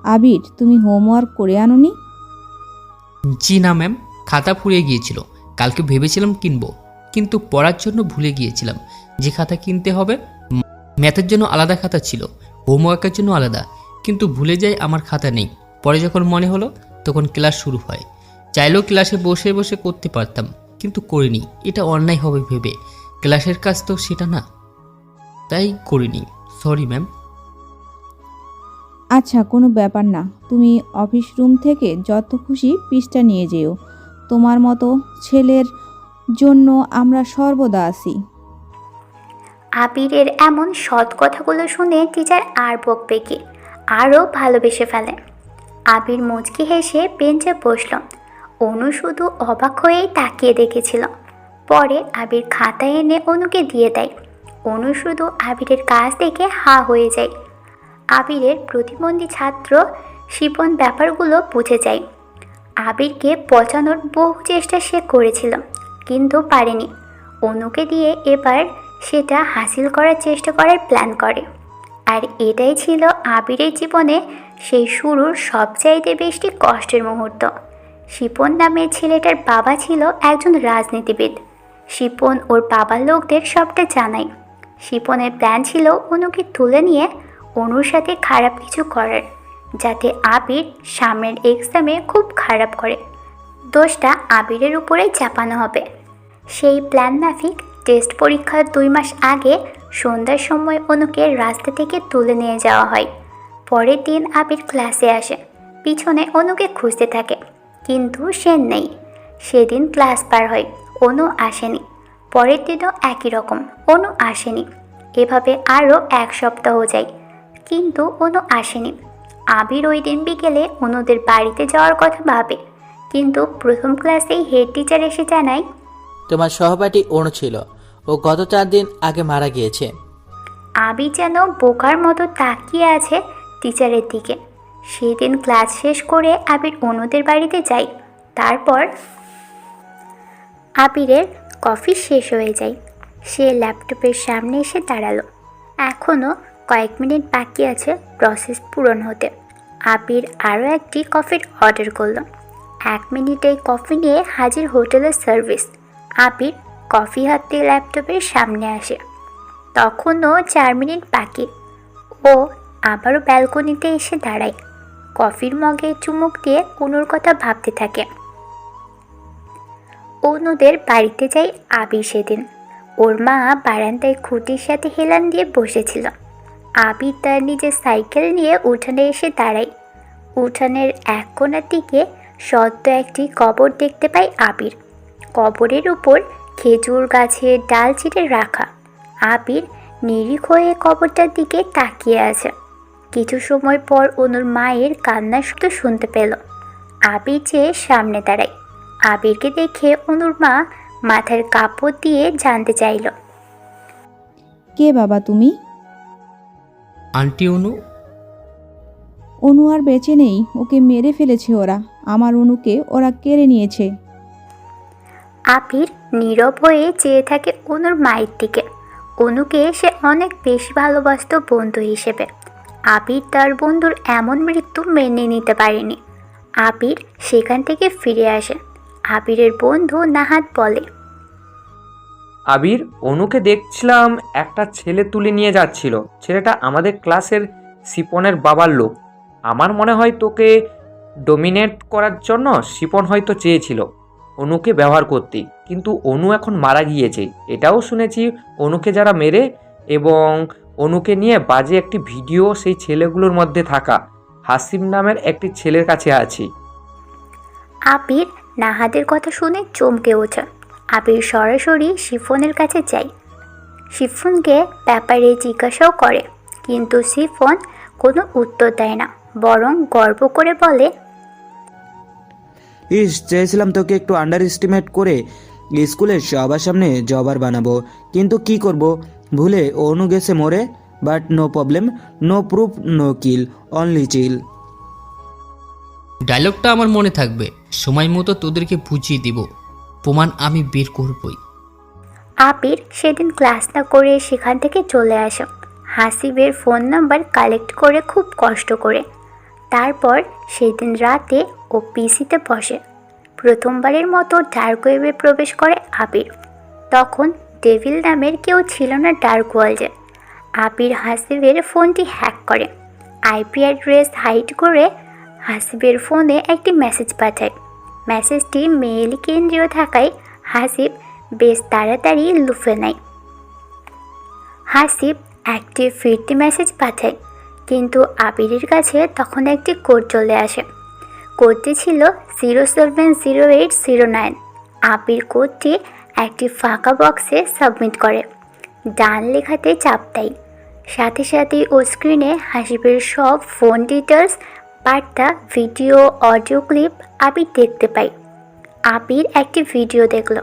আবির, তুমি হোমওয়ার্ক করে আনোনি? জি না ম্যাম, খাতা ফুরিয়ে গিয়েছিল। কালকে ভেবেছিলাম কিনবো, কিন্তু পড়ার জন্য ভুলে গিয়েছিলাম যে খাতা কিনতে হবে। ম্যাথের জন্য আলাদা খাতা ছিল, হোমওয়ার্কের জন্য আলাদা, কিন্তু ভুলে যাই আমার খাতা নেই। পরে যখন মনে হলো তখন ক্লাস শুরু হয়। চাইলেও ক্লাসে বসে বসে করতে পারতাম, কিন্তু করিনি। এটা অন্যায় হবে ভেবে, ক্লাসের কাজ তো সেটা না, তাই করিনি। Sorry ma'am. আচ্ছা, কোনো ব্যাপার না। তুমি অফিস রুম থেকে যত খুশি পৃষ্ঠা নিয়ে যেও। তোমার মতো ছেলের জন্য আমরা সর্বদা আছি। আবিরের এমন সৎ কথাগুলো শুনে টিচার আর বকবে কি, আরও ভালোবেসে ফেলে। আবির মুচকি হেসে বেঞ্চে বসল। অনু শুধু অবাক হয়েই তাকিয়ে দেখেছিল। পরে আবির খাতা এনে অনুকে দিয়ে দেয়। অনু শুধু আবিরের কাজ দেখে হা হয়ে যায়। আবিরের প্রতিবন্ধী ছাত্র শিপন ব্যাপারগুলো বুঝে যায়। আবিরকে পচানোর বহু চেষ্টা সে করেছিল, কিন্তু পারেনি। অনুকে দিয়ে এবার সেটা হাসিল করার চেষ্টা করার প্ল্যান করে। আর এটাই ছিল আবিরের জীবনে সেই শুরুর সবচাইতে বেশি কষ্টের মুহূর্ত। শিপন নামের ছেলেটার বাবা ছিল একজন রাজনীতিবিদ। শিপন ওর বাবার লোকদের সবটা জানায়। শিপনের প্ল্যান ছিল অনুকে তুলে নিয়ে অনুর সাথে খারাপ কিছু করার, যাতে আবির সামনের এক্সামে খুব খারাপ করে। দোষটা আবিরের উপরে চাপানো হবে। সেই প্ল্যান মাফিক টেস্ট পরীক্ষার 2 মাস আগে সন্ধ্যার সময় অনুকে রাস্তা থেকে তুলে নিয়ে যাওয়া হয়। পরের দিন আবির ক্লাসে আসে, পিছনে অনুকে খুঁজতে থাকে, কিন্তু সে নেই। সেদিন ক্লাস পার হয়, অনু আসেনি। পরের দিনও একই রকম, অনু আসেনি। এভাবে আরও 1 সপ্তাহ যায়, কিন্তু অনু আসেনি। আবির ওই দিন বিকেলে অনুদের বাড়িতে যাওয়ার কথা ভাবে, কিন্তু প্রথম ক্লাসেই হেড টিচার এসে জানায়, তোমার সহপাঠী অনু ছিল, ও গত 4 দিন আগে মারা গিয়েছে। আবির যেন বোকার মতো তাকিয়ে আছে টিচারের দিকে। সেদিন ক্লাস শেষ করে আবির অনুদের বাড়িতে যায়। তারপর আবিরের কফি শেষ হয়ে যায়। সে ল্যাপটপের সামনে এসে দাঁড়ালো। এখনও কয়েক মিনিট বাকি আছে প্রসেস পূরণ হতে। আবির আরও একটি কফির অর্ডার করলো। 1 মিনিটেই কফি নিয়ে হাজির হোটেলের সার্ভিস। আবির কফি হাতে ল্যাপটপের সামনে আসে। তখনও 4 মিনিট বাকি। ও আবারও ব্যালকনিতে এসে দাঁড়ায়। কফির মগে চুমুক দিয়ে অনুর কথা ভাবতে থাকে। অনুদের বাড়িতে যাই আবির সেদিন। ওর মা বারান্দায় খুঁটির সাথে হেলান দিয়ে বসেছিল। আবির তার নিজের সাইকেল নিয়ে উঠানে এসে দাঁড়ায়। উঠানের এক কোণার দিকে সদ্য একটি কবর দেখতে পায় আবির। কবরের উপর খেজুর গাছের ডাল চিড়ে রাখা। আবির নিরিখ হয়ে কবরটার দিকে তাকিয়ে আছে। কিছু সময় পর অনুর মায়ের কান্নার শব্দ শুনতে পেল। আবির যেয়ে সামনে দাঁড়ায়। আবিরকে দেখে অনুর মা মাথার কাপড় দিয়ে জানতে চাইল, কে বাবা তুমি? আন্টি অনু। অনু আর বেঁচে নেই, ওকে মেরে ফেলেছে ওরা। আমার অনুকে ওরা কেড়ে নিয়েছে। আবির নীরব হয়ে চেয়ে থাকে অনুর মায়ের দিকে। অনুকে সে অনেক বেশি ভালোবাসত বন্ধু হিসেবে। আবির তার বন্ধুর এমন মৃত্যু মেনে নিতে পারেনি। আবির সেখান থেকে ফিরে আসে। আবিরের বন্ধু নাহাত বলে, আবির, অনুকে দেখছিলাম একটা ছেলে তুলে নিয়ে যাচ্ছিল। ছেলেটা আমাদের ক্লাসের শিপনের বাবার লোক। আমার মনে হয় তোকে ডোমিনেট করার জন্য শিপন হয়তো চেয়েছিল অনুকে ব্যবহার করতে, কিন্তু অনু এখন মারা গিয়েছে। এটাও শুনেছি অনুকে যারা মেরে এবং অনুকে নিয়ে বাজে একটি ভিডিও সেই ছেলেগুলোর মধ্যে থাকা হাসিম নামের একটি ছেলের কাছে আছে। আবির নাহাদের কথা শুনে চমকে ওঠে। আবির সরাসরি শিফনের কাছে যায়। শিফনকে ব্যাপারে জিজ্ঞাসাও করে, কিন্তু শিফন কোনো উত্তর দেয় না, বরং গর্ব করে বলে, চেয়েছিলাম তোকে একটু আন্ডার এস্টিমেট করে স্কুলের সবার সামনে জবার বানাবো, কিন্তু কি করব, ভুলে অনু গেছে মরে। But no problem, no proof, no kill, only chill. ডায়লগটা আমার মনে থাকবে, সময় মতো তোদেরকে বুঝিয়ে দিব, প্রমাণ আমি বের করবই। আবির সেদিন ক্লাস না করে সেখান থেকে চলে আসে, হাসিবের ফোন নাম্বার কালেক্ট করে খুব কষ্ট করে। তারপর সেদিন রাতে ও পিসিতে বসে। প্রথমবারের মতো ডার্ক ওয়েবে প্রবেশ করে আবির। তখন ডেভিল নামের কেউ ছিল না ডার্ক ওয়ার্ল্ডে। আবির হাসিবের ফোনটি হ্যাক করে, আইপি অ্যাড্রেস হাইড করে হাসিবের ফোনে একটি মেসেজ পাঠায়। মেসেজটি মেইল কেন্দ্রীয় থাকায় হাসিব বেশ তাড়াতাড়ি লুফে নেয়। হাসিব একটি ফিরতি মেসেজ পাঠায়, কিন্তু আবিরের কাছে তখন একটি কোড চলে আসে। কোডটি ছিল 070809। আবির কোডটি একটি ফাঁকা বক্সে সাবমিট করে, ডান লেখাতে চাপ দেয়। সাথে সাথেই ও স্ক্রিনে হাসিবের সব ফোন ডিটেলস, বার্তা, ভিডিও, অডিও ক্লিপ আবির দেখতে পায়। আবির একটি ভিডিও দেখল,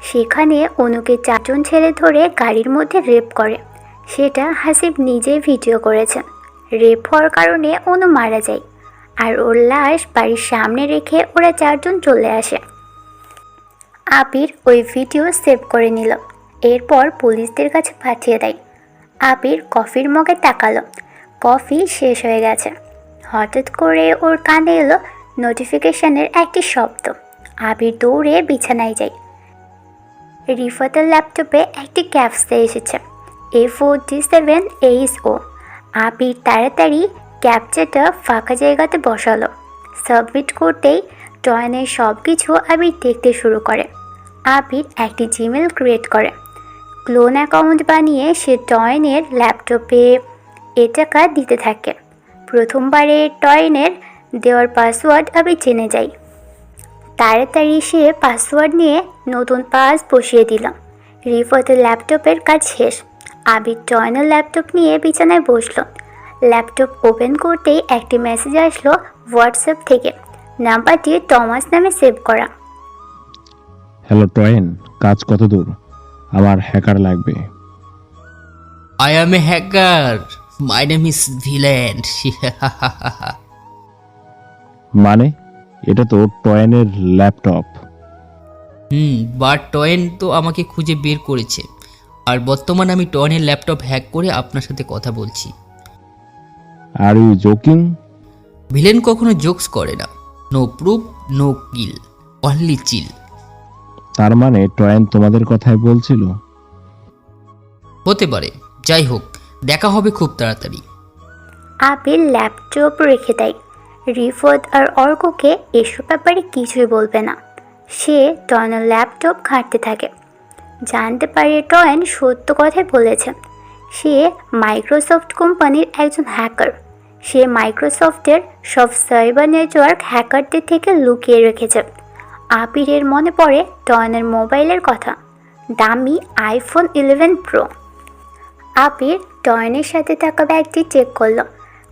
সেখানে অনুকে 4 জন ছেলে ধরে গাড়ির মধ্যে রেপ করে। সেটা হাসিব নিজেই ভিডিও করেছেন। রেপ হওয়ার কারণে অনু মারা যায়, আর ওর লাশ বাড়ির সামনে রেখে ওরা 4 জন চলে আসে। আবির ওই ভিডিও সেভ করে নিল, এরপর পুলিশদের কাছে পাঠিয়ে দেয়। আবির কফির মগে তাকালো, কফি শেষ হয়ে গেছে। হঠাৎ করে ওর কানে এলো নোটিফিকেশনের একটি শব্দ। আবির দৌড়ে বিছানায় যায়। রিফাতের ল্যাপটপে একটি ক্যাপসা এসেছে, A47HO। আবির তাড়াতাড়ি ক্যাপচাটা ফাঁকা জায়গাতে বসালো। সাবমিট করতেই টয়নের সব কিছু আবির দেখতে শুরু করে। আবির একটি জিমেল ক্রিয়েট করে। ক্লোন অ্যাকাউন্ট বানিয়ে সে টয়নের ল্যাপটপে টাকা দিতে থাকে। প্রথমবারে টয়নের দেওয়ার পাসওয়ার্ড আবির জেনে যায়। তাড়াতাড়ি সে পাসওয়ার্ড নিয়ে নতুন পাস বসিয়ে দিল। রিফাতের ল্যাপটপের কাজ শেষ। আবির টয়নের ল্যাপটপ নিয়ে বিছানায় বসলো। ল্যাপটপ ওপেন করতেই একটি মেসেজ আসলো হোয়াটসঅ্যাপ থেকে। নাম্বারটি টমাস নামে সেভ করা। হ্যালো টয়েন, কাজ কত দূর? আমার হ্যাকার লাগবে। I am a hacker, my name is Violent. মানে এটা তো টয়েনের ল্যাপটপ। বাট টয়েন তো আমাকে খুঁজে বের করেছে, আর বর্তমানে আমি টয়েনের ল্যাপটপ হ্যাক করে আপনার সাথে কথা বলছি। Are you joking? ভিলেন কখনো জোকস করে না। No proof, no kill, only chill. তার মানে টয়েন তোমাদের কথাই বলছিল? হতে পারে, যাই হোক, দেখা হবে খুব তাড়াতাড়ি। আবির ল্যাপটপ রেখে দেয়। রিফাত আর অর্ককে এসব ব্যাপারে কিছুই বলবে না। সে টয়নের ল্যাপটপ ঘাঁটতে থাকে। জানতে পারে টয়েন সত্য কথাই বলেছে। সে মাইক্রোসফট কোম্পানির একজন হ্যাকার। সে মাইক্রোসফটের সব সাইবার নেটওয়ার্ক হ্যাকারদের থেকে লুকিয়ে রেখেছে। আবিরের মনে পড়ে টয়নের মোবাইলের কথা, দামি iPhone 11 Pro। আবির টয়নের সাথে থাকা ব্যাগটি চেক করলো।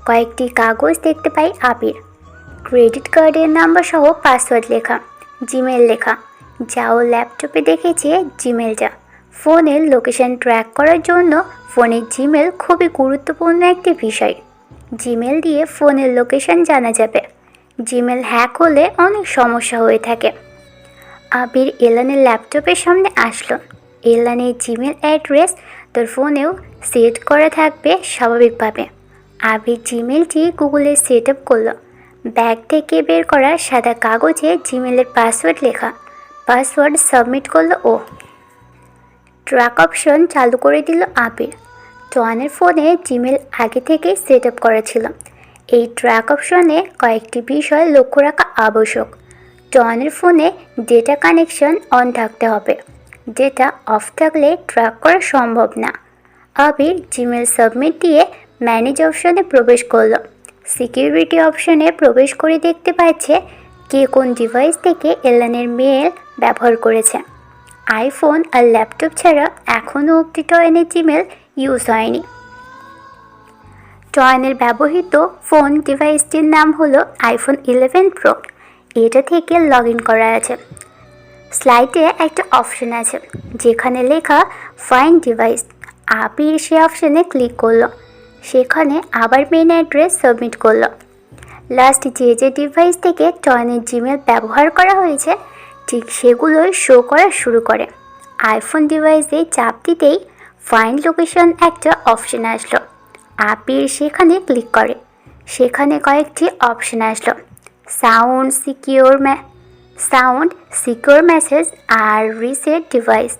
কয়েকটি কাগজ দেখতে পাই আবির। ক্রেডিট কার্ডের নাম্বার সহ পাসওয়ার্ড লেখা, জিমেল লেখা। যাও ল্যাপটপে দেখেছে জিমেলটা। ফোনের লোকেশন ট্র্যাক করার জন্য ফোনের জিমেল খুবই গুরুত্বপূর্ণ একটি বিষয়। জিমেল দিয়ে ফোনের লোকেশন জানা যাবে। জিমেল হ্যাক হলে অনেক সমস্যা হয়ে থাকে। আবির এলানের ল্যাপটপের সামনে আসলো। এলানের জিমেল অ্যাড্রেস তোর ফোনেও সেট করা থাকবে স্বাভাবিকভাবে। আবির জিমেলটি গুগলে সেট আপ করলো। ব্যাগ থেকে বের করা সাদা কাগজে জিমেলের পাসওয়ার্ড লেখা। পাসওয়ার্ড সাবমিট করলো ও। ট্র্যাক অপশন চালু করে দিল আবির। টয়নের ফোনে জিমেল আগে থেকে সেট আপ করা ছিল। এই ট্র্যাক অপশনে কয়েকটি বিষয় লক্ষ্য রাখা আবশ্যক। টয়নের ফোনে ডেটা কানেকশন অন থাকতে হবে, ডেটা অফ থাকলে ট্র্যাক করা সম্ভব না। আবির জিমেল সাবমিট দিয়ে ম্যানেজ অপশনে প্রবেশ করলো। সিকিউরিটি অপশনে প্রবেশ করে দেখতে পাচ্ছে কে কোন ডিভাইস থেকে এলানের মেল ব্যবহার করেছে। আইফোন আর ল্যাপটপ ছাড়া এখনও অব্দি টয়নের জিমেল ইউজ হয়নি। টয়নের ব্যবহৃত ফোন ডিভাইসটির নাম হলো আইফোন 11 প্রো। এটা থেকে লগ ইন করা আছে। স্লাইডে একটা অপশন আছে যেখানে লেখা ফাইন্ড ডিভাইস। আবির সে অপশনে ক্লিক করলো। সেখানে আবার মেন অ্যাড্রেস সাবমিট করলো। লাস্ট যে ডিভাইস থেকে টয়নের জিমেল ব্যবহার করা হয়েছে ঠিক সেগুলোই শো করা শুরু করে। আইফোন ডিভাইসে চাপ দিতেই ফাইন্ড লোকেশন একটা অপশন আসলো। আবির সেখানে ক্লিক করে। সেখানে কয়েকটি অপশন আসলো, সাউন্ড সিকিউর মেসেজ আর রিসেট ডিভাইস।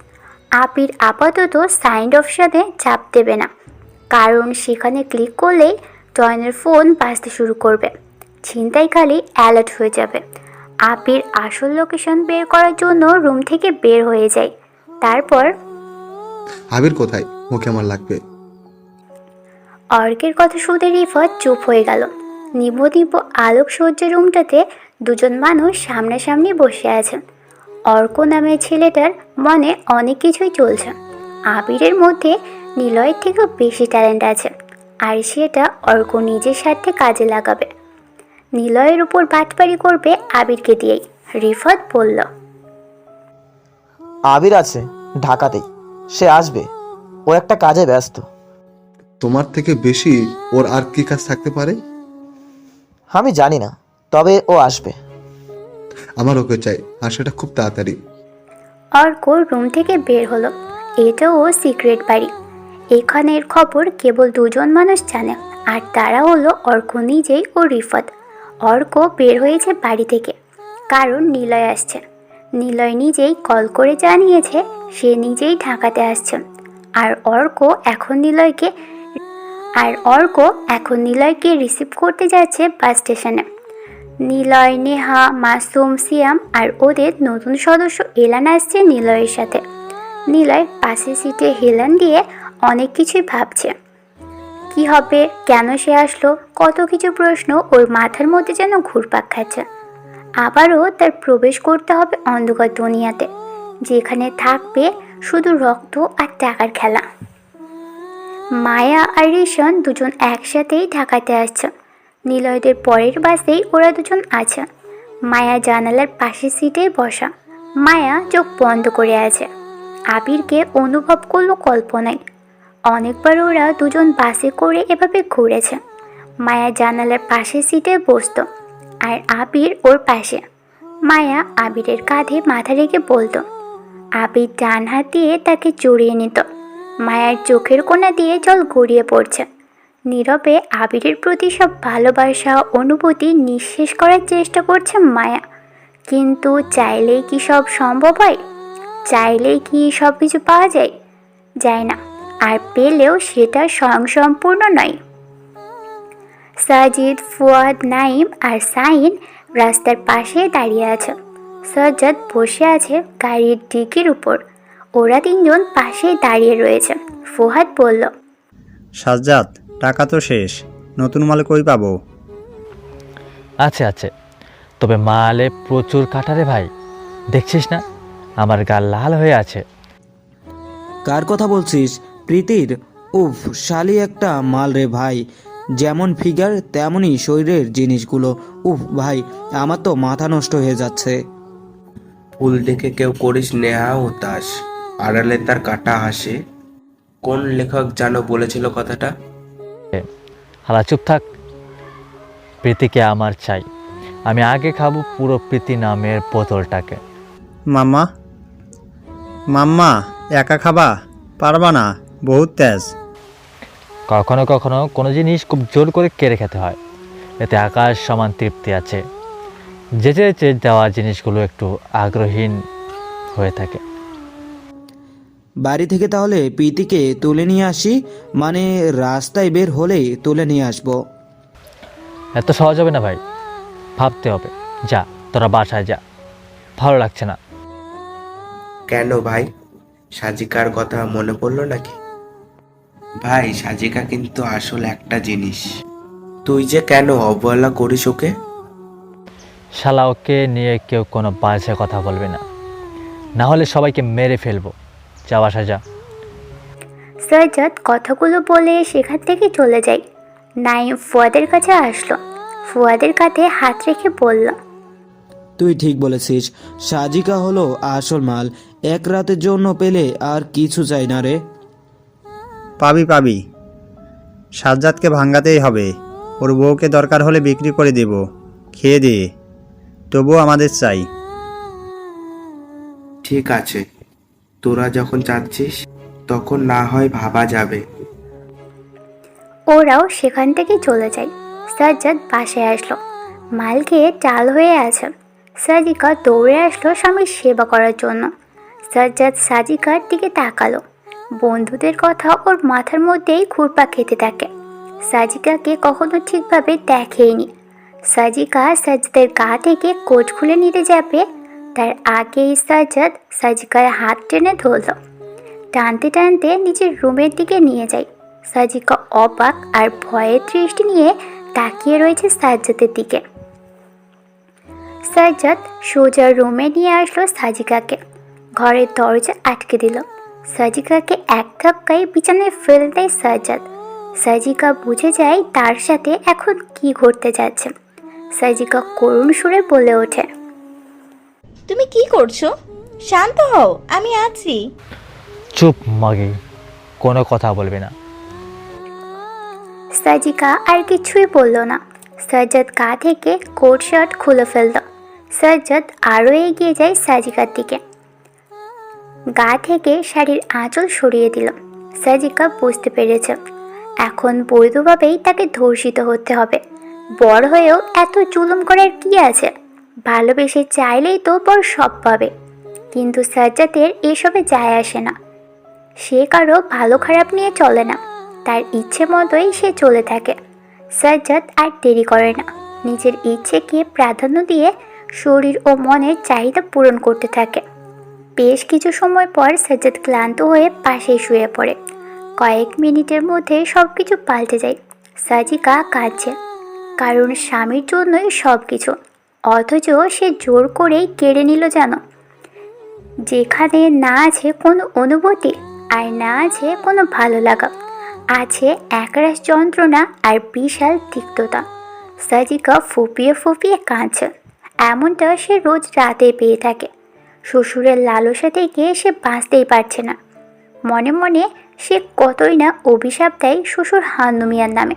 আবির আপাতত সাইন্ড অপশনে চাপ দেবে না, কারণ সেখানে ক্লিক করলেই টয়নের ফোন বাজতে শুরু করবে। ছিনতাইকারী অ্যালার্ট হয়ে যাবে। আবির আসল লোকেশন বের করার জন্য রুম থেকে বের হয়ে যায়। তারপর আবির কোথায়? ওকে আমার লাগবে। অর্কের কথা শুনে রিফাত চুপ হয়ে গেল। নিভু আলোকসজ্জা রুমটাতে দুজন মানুষ সামনাসামনি বসে আছেন। অর্ক নামের ছেলেটার মনে অনেক কিছুই চলছে। আবিরের মধ্যে নিলয়ের থেকেও বেশি ট্যালেন্ট আছে, আর সেটা অর্ক নিজের স্বার্থে কাজে লাগাবে। নিলয়ের উপর বাটপাড়ি করবে আবিরকে দিয়েই। রিফাত বলল, আবির আছে ঢাকাতেই, সে আসবে, ও একটা কাজে ব্যস্ত। তোমার থেকে বেশি ওর আর কি কাজ থাকতে পারে? আমি জানি না, তবে ও আসবে। আমার ওকে চাই, আর সেটা খুব তাড়াতাড়ি। অর্ক রুম থেকে বের হলো। এটা ও সিক্রেট বাড়ি। এখানের খবর কেবল দুজন মানুষ জানে, আর তারা হলো অর্ক নিজেই ও রিফাত। অর্ক বের হয়েছে বাড়ি থেকে, কারণ নিলয় আসছে। নিলয় নিজেই কল করে জানিয়েছে সে নিজেই ঢাকাতে আসছে। আর অর্ক এখন নিলয়কে রিসিভ করতে যাচ্ছে বাস স্টেশনে। নিলয়, নেহা, মাসুম, সিয়াম আর ওদের নতুন সদস্য এলান আসছে নিলয়ের সাথে। নিলয় পাশের সিটে হেলান দিয়ে অনেক কিছুই ভাবছে। কি হবে, কেন সে আসলো, কত কিছু প্রশ্ন ওর মাথার মধ্যে যেন ঘুরপাক খাচ্ছে। আবারও তার প্রবেশ করতে হবে অন্ধকার দুনিয়াতে, যেখানে থাকবে শুধু রক্ত আর টাকার খেলা। মায়া আর রিশন দুজন একসাথেই ঢাকাতে আসছে। নিলয়দের পরের বাসেই ওরা দুজন আছে। মায়া জানালার পাশের সিটেই বসা। মায়া চোখ বন্ধ করে আছে। আবিরকে অনুভব করলো কল্পনায়। অনেকবার ওরা দুজন বাসে করে এভাবে ঘুরেছে। মায়া জানালার পাশের সিটে বসতো, আর আবির ওর পাশে। মায়া আবিরের কাঁধে মাথা রেখে বলতো। আবির ডান হাত দিয়ে তাকে জড়িয়ে নিত। মায়ার চোখের কোণা দিয়ে জল গড়িয়ে পড়ছে। নীরবে আবিরের প্রতি সব ভালোবাসা অনুভূতি নিঃশেষ করার চেষ্টা করছে মায়া। কিন্তু চাইলেই কি সব সম্ভব হয়? চাইলেই কি সব কিছু পাওয়া যায় না। আর পেলেও সেটা স্বয়ংসম্পূর্ণ নয়। সাজিদ, ফুয়াদ, নাইম আর সাইন রাস্তার পাশে দাঁড়িয়ে আছে। সাজ্জাদ বসে আছে গাড়ির ডিকির উপর। ওরা তিনজন পাশেই দাঁড়িয়ে রয়েছে। ফুয়াদ বলল, সাজ্জাদ, টাকা তো শেষ, নতুন মাল কই পাবো? আছে, তবে মালে প্রচুর কাটারে ভাই, দেখছিস না আমার গা লাল হয়ে আছে। কার কথা বলছিস? প্রীতির? উফ, শালি একটা মাল রে ভাই, যেমন ফিগার তেমনই শরীরের জিনিসগুলো। উফ ভাই, আমার তো মাথা নষ্ট হয়ে যাচ্ছে। ফুল দেখে কেউ করিস নেহা হতাশ, আড়ালে তার কাটা হাসে। কোন লেখক জানো বলেছিল কথাটা? হালা চুপ থাক। প্রীতিকে আমার চাই, আমি আগে খাবো পুরো প্রীতি নামের বোতলটাকে। মাম্মা একা খাবা? পারবা না, বহুত তেজ। কখনো কখনো কোনো জিনিস খুব জোর করে কেড়ে খেতে হয়, এতে আকাশ সমান তৃপ্তি আছে। যে দেওয়া জিনিসগুলো একটু আগ্রহীন হয়ে থাকে। বাড়ি থেকে তাহলে প্রীতিকে তুলে নিয়ে আসি, মানে রাস্তায় বের হলে তুলে নিয়ে আসবো। এত সহজ হবে না ভাই, ভাবতে হবে। যা তোরা বাসায় যা, ভালো লাগছে না। কেন ভাই, সাজিকার কথা মনে পড়লো নাকি? ভাই, সাজিকা কিন্তু আসল একটা জিনিস। তুই যে কেন অবহেলা করিস ওকে? শালা ওকে নিয়ে কেউ কোনো বাজে কথা বলবে না, না হলে সবাইকে মেরে ফেলবো। যা বাসায় যা। সাজ্জাদ কথাগুলো বলে সেখান থেকে চলে যায়। নাইম ফুয়াদের কাছে আসলো, ফুয়াদের কাঁধে হাত রেখে বলল, তুই ঠিক বলেছিস, সাজিকা হলো আসল মাল। এক রাতের জন্য পেলে আর কিছু চাই না রে। পাবি পাবি, সাজ্জাদকে ভাঙাতেই হবে। ওর বউকে দরকার হলে বিক্রি করে দেব, খেয়ে দে, তবুও আমাদের চাই। ঠিক আছে, তোরা যখন চাচ্ছিস তখন না হয় ভাবা যাবে। ওরাও সেখান থেকে চলে যায়। সাজ্জাদ বাসায় আসলো, মাল খেয়ে চাল হয়ে আছে। সাজিকা দৌড়ে আসলো স্বামীর সেবা করার জন্য। সাজ্জাদ সাজিকার দিকে তাকালো, বন্ধুদের কথা ওর মাথার মধ্যেই ঘুরপাক খেতে থাকে। সাজিকাকে কখনো ঠিকভাবে দেখেইনি। সাজিকা সাজ্জাদের গা থেকে কোট খুলে নিতে যাবে, তার আগেই সাজ্জাদ সাজিকার হাত টেনে ধরল, টানতে টানতে নিজের রুমের দিকে নিয়ে যায়। সাজিকা অবাক আর ভয়ের দৃষ্টি নিয়ে তাকিয়ে রয়েছে সাজ্জাদের দিকে। সাজ্জাদ সোজা রুমে নিয়ে আসলো সাজিকাকে, ঘরের দরজা আটকে দিল। সাজিকাকে এক ধাক্কায় বিছানায় ফেলে দেয় সাজ্জাদ। সাজিকা বুঝে যায় তার সাথে এখন কি ঘটতে যাচ্ছে। সাজিকা করুণ সুরে বলে ওঠে, তুমি কি করছো? শান্ত হও, আমি আছি। চুপ মাগি, কোনো কথা বলবে না। সাজিকা আর কিছুই বলল না। সাজ্জাদ গা থেকে কোট শার্ট খুলে ফেলল। সাজ্জাদ আরও এগিয়ে যায় সাজিকার দিকে, গা থেকে শাড়ির আঁচল সরিয়ে দিল। সাজিকা বুঝতে পেরেছে এখন বৈধভাবেই তাকে ধর্ষিত হতে হবে। বড় হয়েও এত জুলুম করার কি আছে? ভালোবেসে চাইলেই তো বর সব পাবে। কিন্তু সাজ্জাদের এসবে যায় আসে না। সে কারো ভালো খারাপ নিয়ে চলে না, তার ইচ্ছে মতোই সে চলে থাকে। সাজ্জাদ আর দেরি করে না, নিজের ইচ্ছেকে প্রাধান্য দিয়ে শরীর ও মনের চাহিদা পূরণ করতে থাকে। বেশ কিছু সময় পর সাজ্জাদ ক্লান্ত হয়ে পাশেই শুয়ে পড়ে। কয়েক মিনিটের মধ্যে সব কিছু পাল্টে যায়। সাজিকা কাঁদছে, কারণ স্বামীর জন্যই সব কিছু, অথচ সে জোর করেই কেড়ে নিল যেন। যেখানে না আছে কোনো অনুভূতি আর না আছে কোনো ভালো লাগা, আছে একরাশ যন্ত্রণা আর বিশাল তিক্ততা। সাজিকা ফুপিয়ে ফুপিয়ে কাঁদছে। এমনটা সে রোজ রাতে পেয়ে থাকে। শ্বশুরের লালসা থেকে সে বাঁচতেই পারছে না। মনে মনে সে কতই না অভিশাপ দেয় শ্বশুর হান্নু মিয়ার নামে,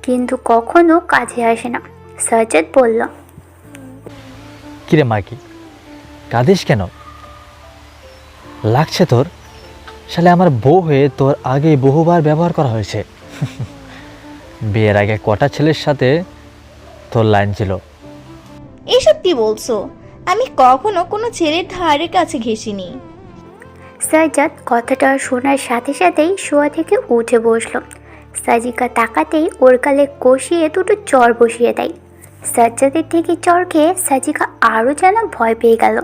কিন্তু কখনো কাজে আসে না। সাজ্জাদ বলল, কিরে মাগি, কাঁদিস কেন? লাগছে তোর? শালে আমার বউ হয়ে তোর আগে বহুবার ব্যবহার করা হয়েছে। বিয়ের আগে কটা ছেলের সাথে তোর লাইন ছিল। এসব কি বলছো? আমি কখনো কোনো ছেলের ধারে কাছে ঘেঁষিনি। সাজ্জাদ কথাটা শোনার সাথে সাথেই শোয়া থেকে উঠে বসলো। সাজিকা তাকাতেই ওর গালে কষিয়ে দুটো চর বসিয়ে দেয়। সাজ্জাদের থেকে চর খেয়ে সাজিকা আরও যেন ভয় পেয়ে গেল।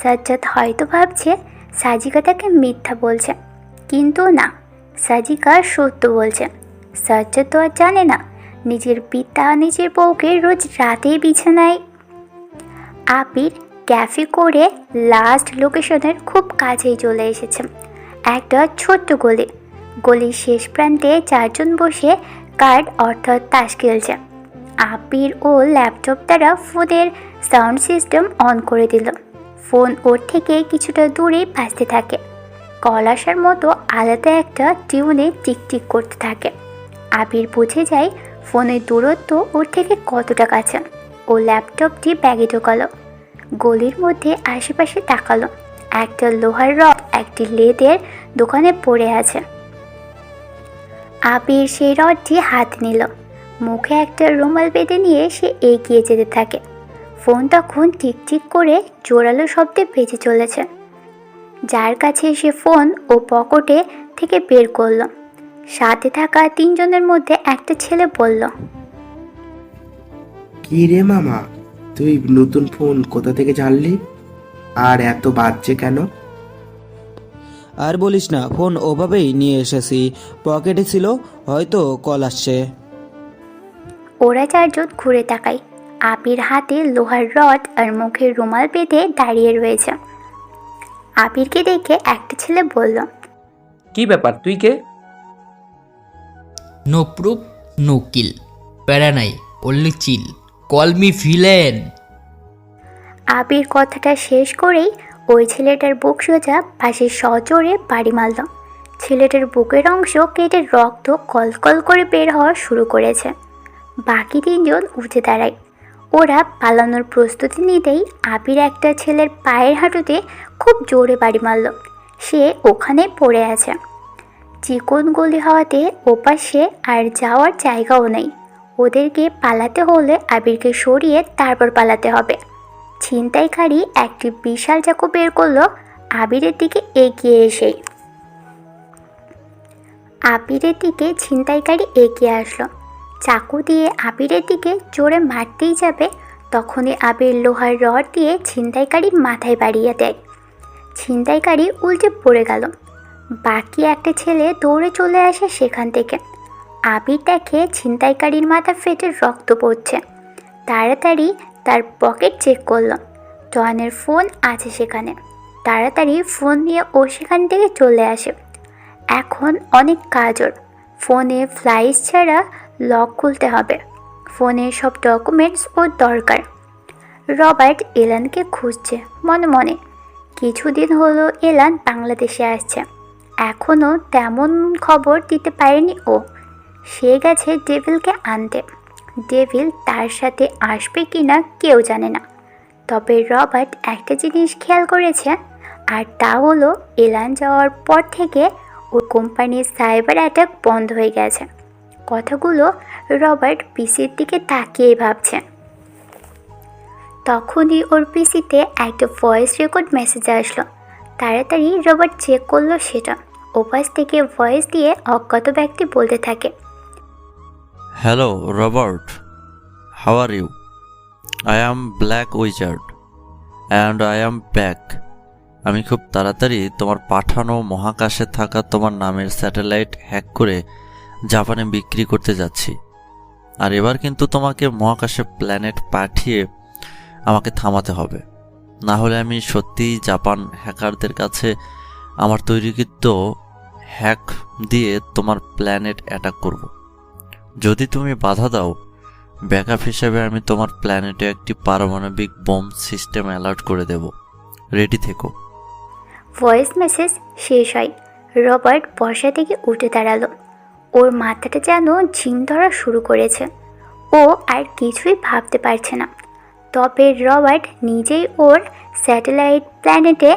সাজ্জাদ হয়তো ভাবছে সাজিকা তাকে মিথ্যা বলছে, কিন্তু না, সাজিকা সত্য বলছে। সাজ্জাদ তো আর জানে না নিজের পিতা নিজের বউকে রোজ রাতেই বিছানায়। আবির ক্যাফে করে লাস্ট লোকেশনের খুব কাছেই চলে এসেছে। একটা ছোট্ট গলি, গলির শেষ প্রান্তে চারজন বসে কার্ড অর্থাৎ তাস খেলছে। আবির ও ল্যাপটপ দ্বারা ফোনের সাউন্ড সিস্টেম অন করে দিল। ফোন ওর থেকে কিছুটা দূরে বাজতে থাকে। কল আসার মতো আলাদা একটা টিউনে টিকটিক করতে থাকে। আবির বুঝে যায় ফোনের দূরত্ব ওর থেকে কতটা কাছে। ও ল্যাপটপটি ব্যাগে ঢোকালো, গলির মধ্যে আশেপাশে তাকালো। একটা লোহার রড একটি লেদের দোকানে পড়ে আছে। আবির সেই রডটি হাত নিল, মুখে একটা রুমাল বেঁধে নিয়ে সে এগিয়ে যেতে থাকে। ফোন তখন টিকটিক করে জোরালো শব্দে বেজে চলেছে। যার কাছে সে ফোন ও পকেটে থেকে বের করলো। সাথে থাকা 3 জনের মধ্যে একটা ছেলে বলল, কি রে মামা, তুই নতুন ফোন কোথা থেকে জানলি? আর এত বাজছে কেন? আর বলিস না, ফোন ওভাবেই নিয়ে এসেছি, পকেটে ছিল, হয়তো কল আসছে। ওরা 4 জন ঘুরে তাকায়। আবির হাতে লোহার রড আর মুখে রুমাল বেঁধে দাঁড়িয়ে রয়েছে। আবিরকে দেখে একটা ছেলে বলল, কি ব্যাপার, তুই কে? নো প্রুফ নো কিল, প্যারা নাই, অনলি চিল, কল মি ভিলেন। আবির কথাটা শেষ করেই ওই ছেলেটার বুক সোজা পাশে সজোরে বাড়ি মারল। ছেলেটার বুকের অংশ কেটে রক্ত কলকল করে বের হওয়া শুরু করেছে। বাকি 3 জন উঠে দাঁড়ায়। ওরা পালানোর প্রস্তুতি নিতেই আবির একটা ছেলের পায়ের হাঁটুতে খুব জোরে বাড়ি মারল। সে ওখানেই পড়ে আছে। চিকন গলি হওয়াতে ওপাশে আর যাওয়ার জায়গাও নেই। ওদেরকে পালাতে হলে আবিরকে সরিয়ে তারপর পালাতে হবে। ছিনতাইকারী একটি বিশাল চাকু বের করলো আবিরের দিকে এগিয়ে এসেই। আবিরের দিকে ছিনতাইকারী এগিয়ে আসলো। চাকু দিয়ে আবিরের দিকে জোরে মারতেই যাবে, তখনই আবির লোহার রড দিয়ে ছিনতাইকারীর মাথায় বাড়িয়ে দেয়। ছিনতাইকারী উল্টে পড়ে গেল। বাকি একটা ছেলে দৌড়ে চলে আসে সেখান থেকে। আবির দেখে ছিনতাইকারীর মাথা ফেটে রক্ত পড়ছে। তাড়াতাড়ি তার পকেট চেক করলো। টয়নের ফোন আছে সেখানে। তাড়াতাড়ি ফোন নিয়ে ও সেখান থেকে চলে আসে। এখন অনেক কাজ ওর। ফোনে ফ্লাইস ছাড়া লক খুলতে হবে। ফোনে সব ডকুমেন্টস ওর দরকার। রবার্ট এলানকে খুঁজছে মনে মনে। কিছুদিন হলো এলান বাংলাদেশে আসছে। এখনও তেমন খবর দিতে পারেনি ও। সে গেছে ডেভিলকে আনতে। ডেভিল তার সাথে আসবে কিনা কেউ জানে না। তবে রবার্ট একটা জিনিস খেয়াল করেছে, আর তা হলো এলান যাওয়ার পর থেকে ওর কোম্পানির সাইবার অ্যাটাক বন্ধ হয়ে গেছে। কথাগুলো রবার্ট পিসির দিকে তাকিয়ে ভাবছে। তখনই ওর পিসিতে একটা ভয়েস রেকর্ড মেসেজ আসলো। তাড়াতাড়ি রবার্ট চেক করলো সেটা। ওপাশ থেকে ভয়েস দিয়ে অজ্ঞাত ব্যক্তি বলতে থাকে, hello Robert, how are you? I am black wizard and I am back. আমি খুব তাড়াতাড়ি তোমার পাঠানো মহাকাশে থাকা তোমার নামের স্যাটেলাইট হ্যাক করে জাপানে বিক্রি করতে যাচ্ছি। আর এবার কিন্তু তোমাকে মহাকাশে প্ল্যানেট পাঠিয়ে আমাকে থামাতে হবে, না হলে আমি সত্যিই জাপান হ্যাকারদের কাছে আমার তৈরিকৃত হ্যাক দিয়ে তোমার প্ল্যানেট অ্যাটাক করব। যদি তুমি বাধা দাও, ব্যাকআপ হিসেবে আমি তোমার প্ল্যানেটে একটি পারমাণবিক বোম সিস্টেম অ্যালার্ট করে দেব। রেডি থেকো। ভয়েস মেসেজ শেষ হয়। রবার্ট বসা থেকে উঠে দাঁড়ালো। ওর মাথাটা যেন ঝিম ধরা শুরু করেছে। ও আর কিছুই ভাবতে পারছে না। তবে রবার্ট নিজেই ওর স্যাটেলাইট প্ল্যানেটে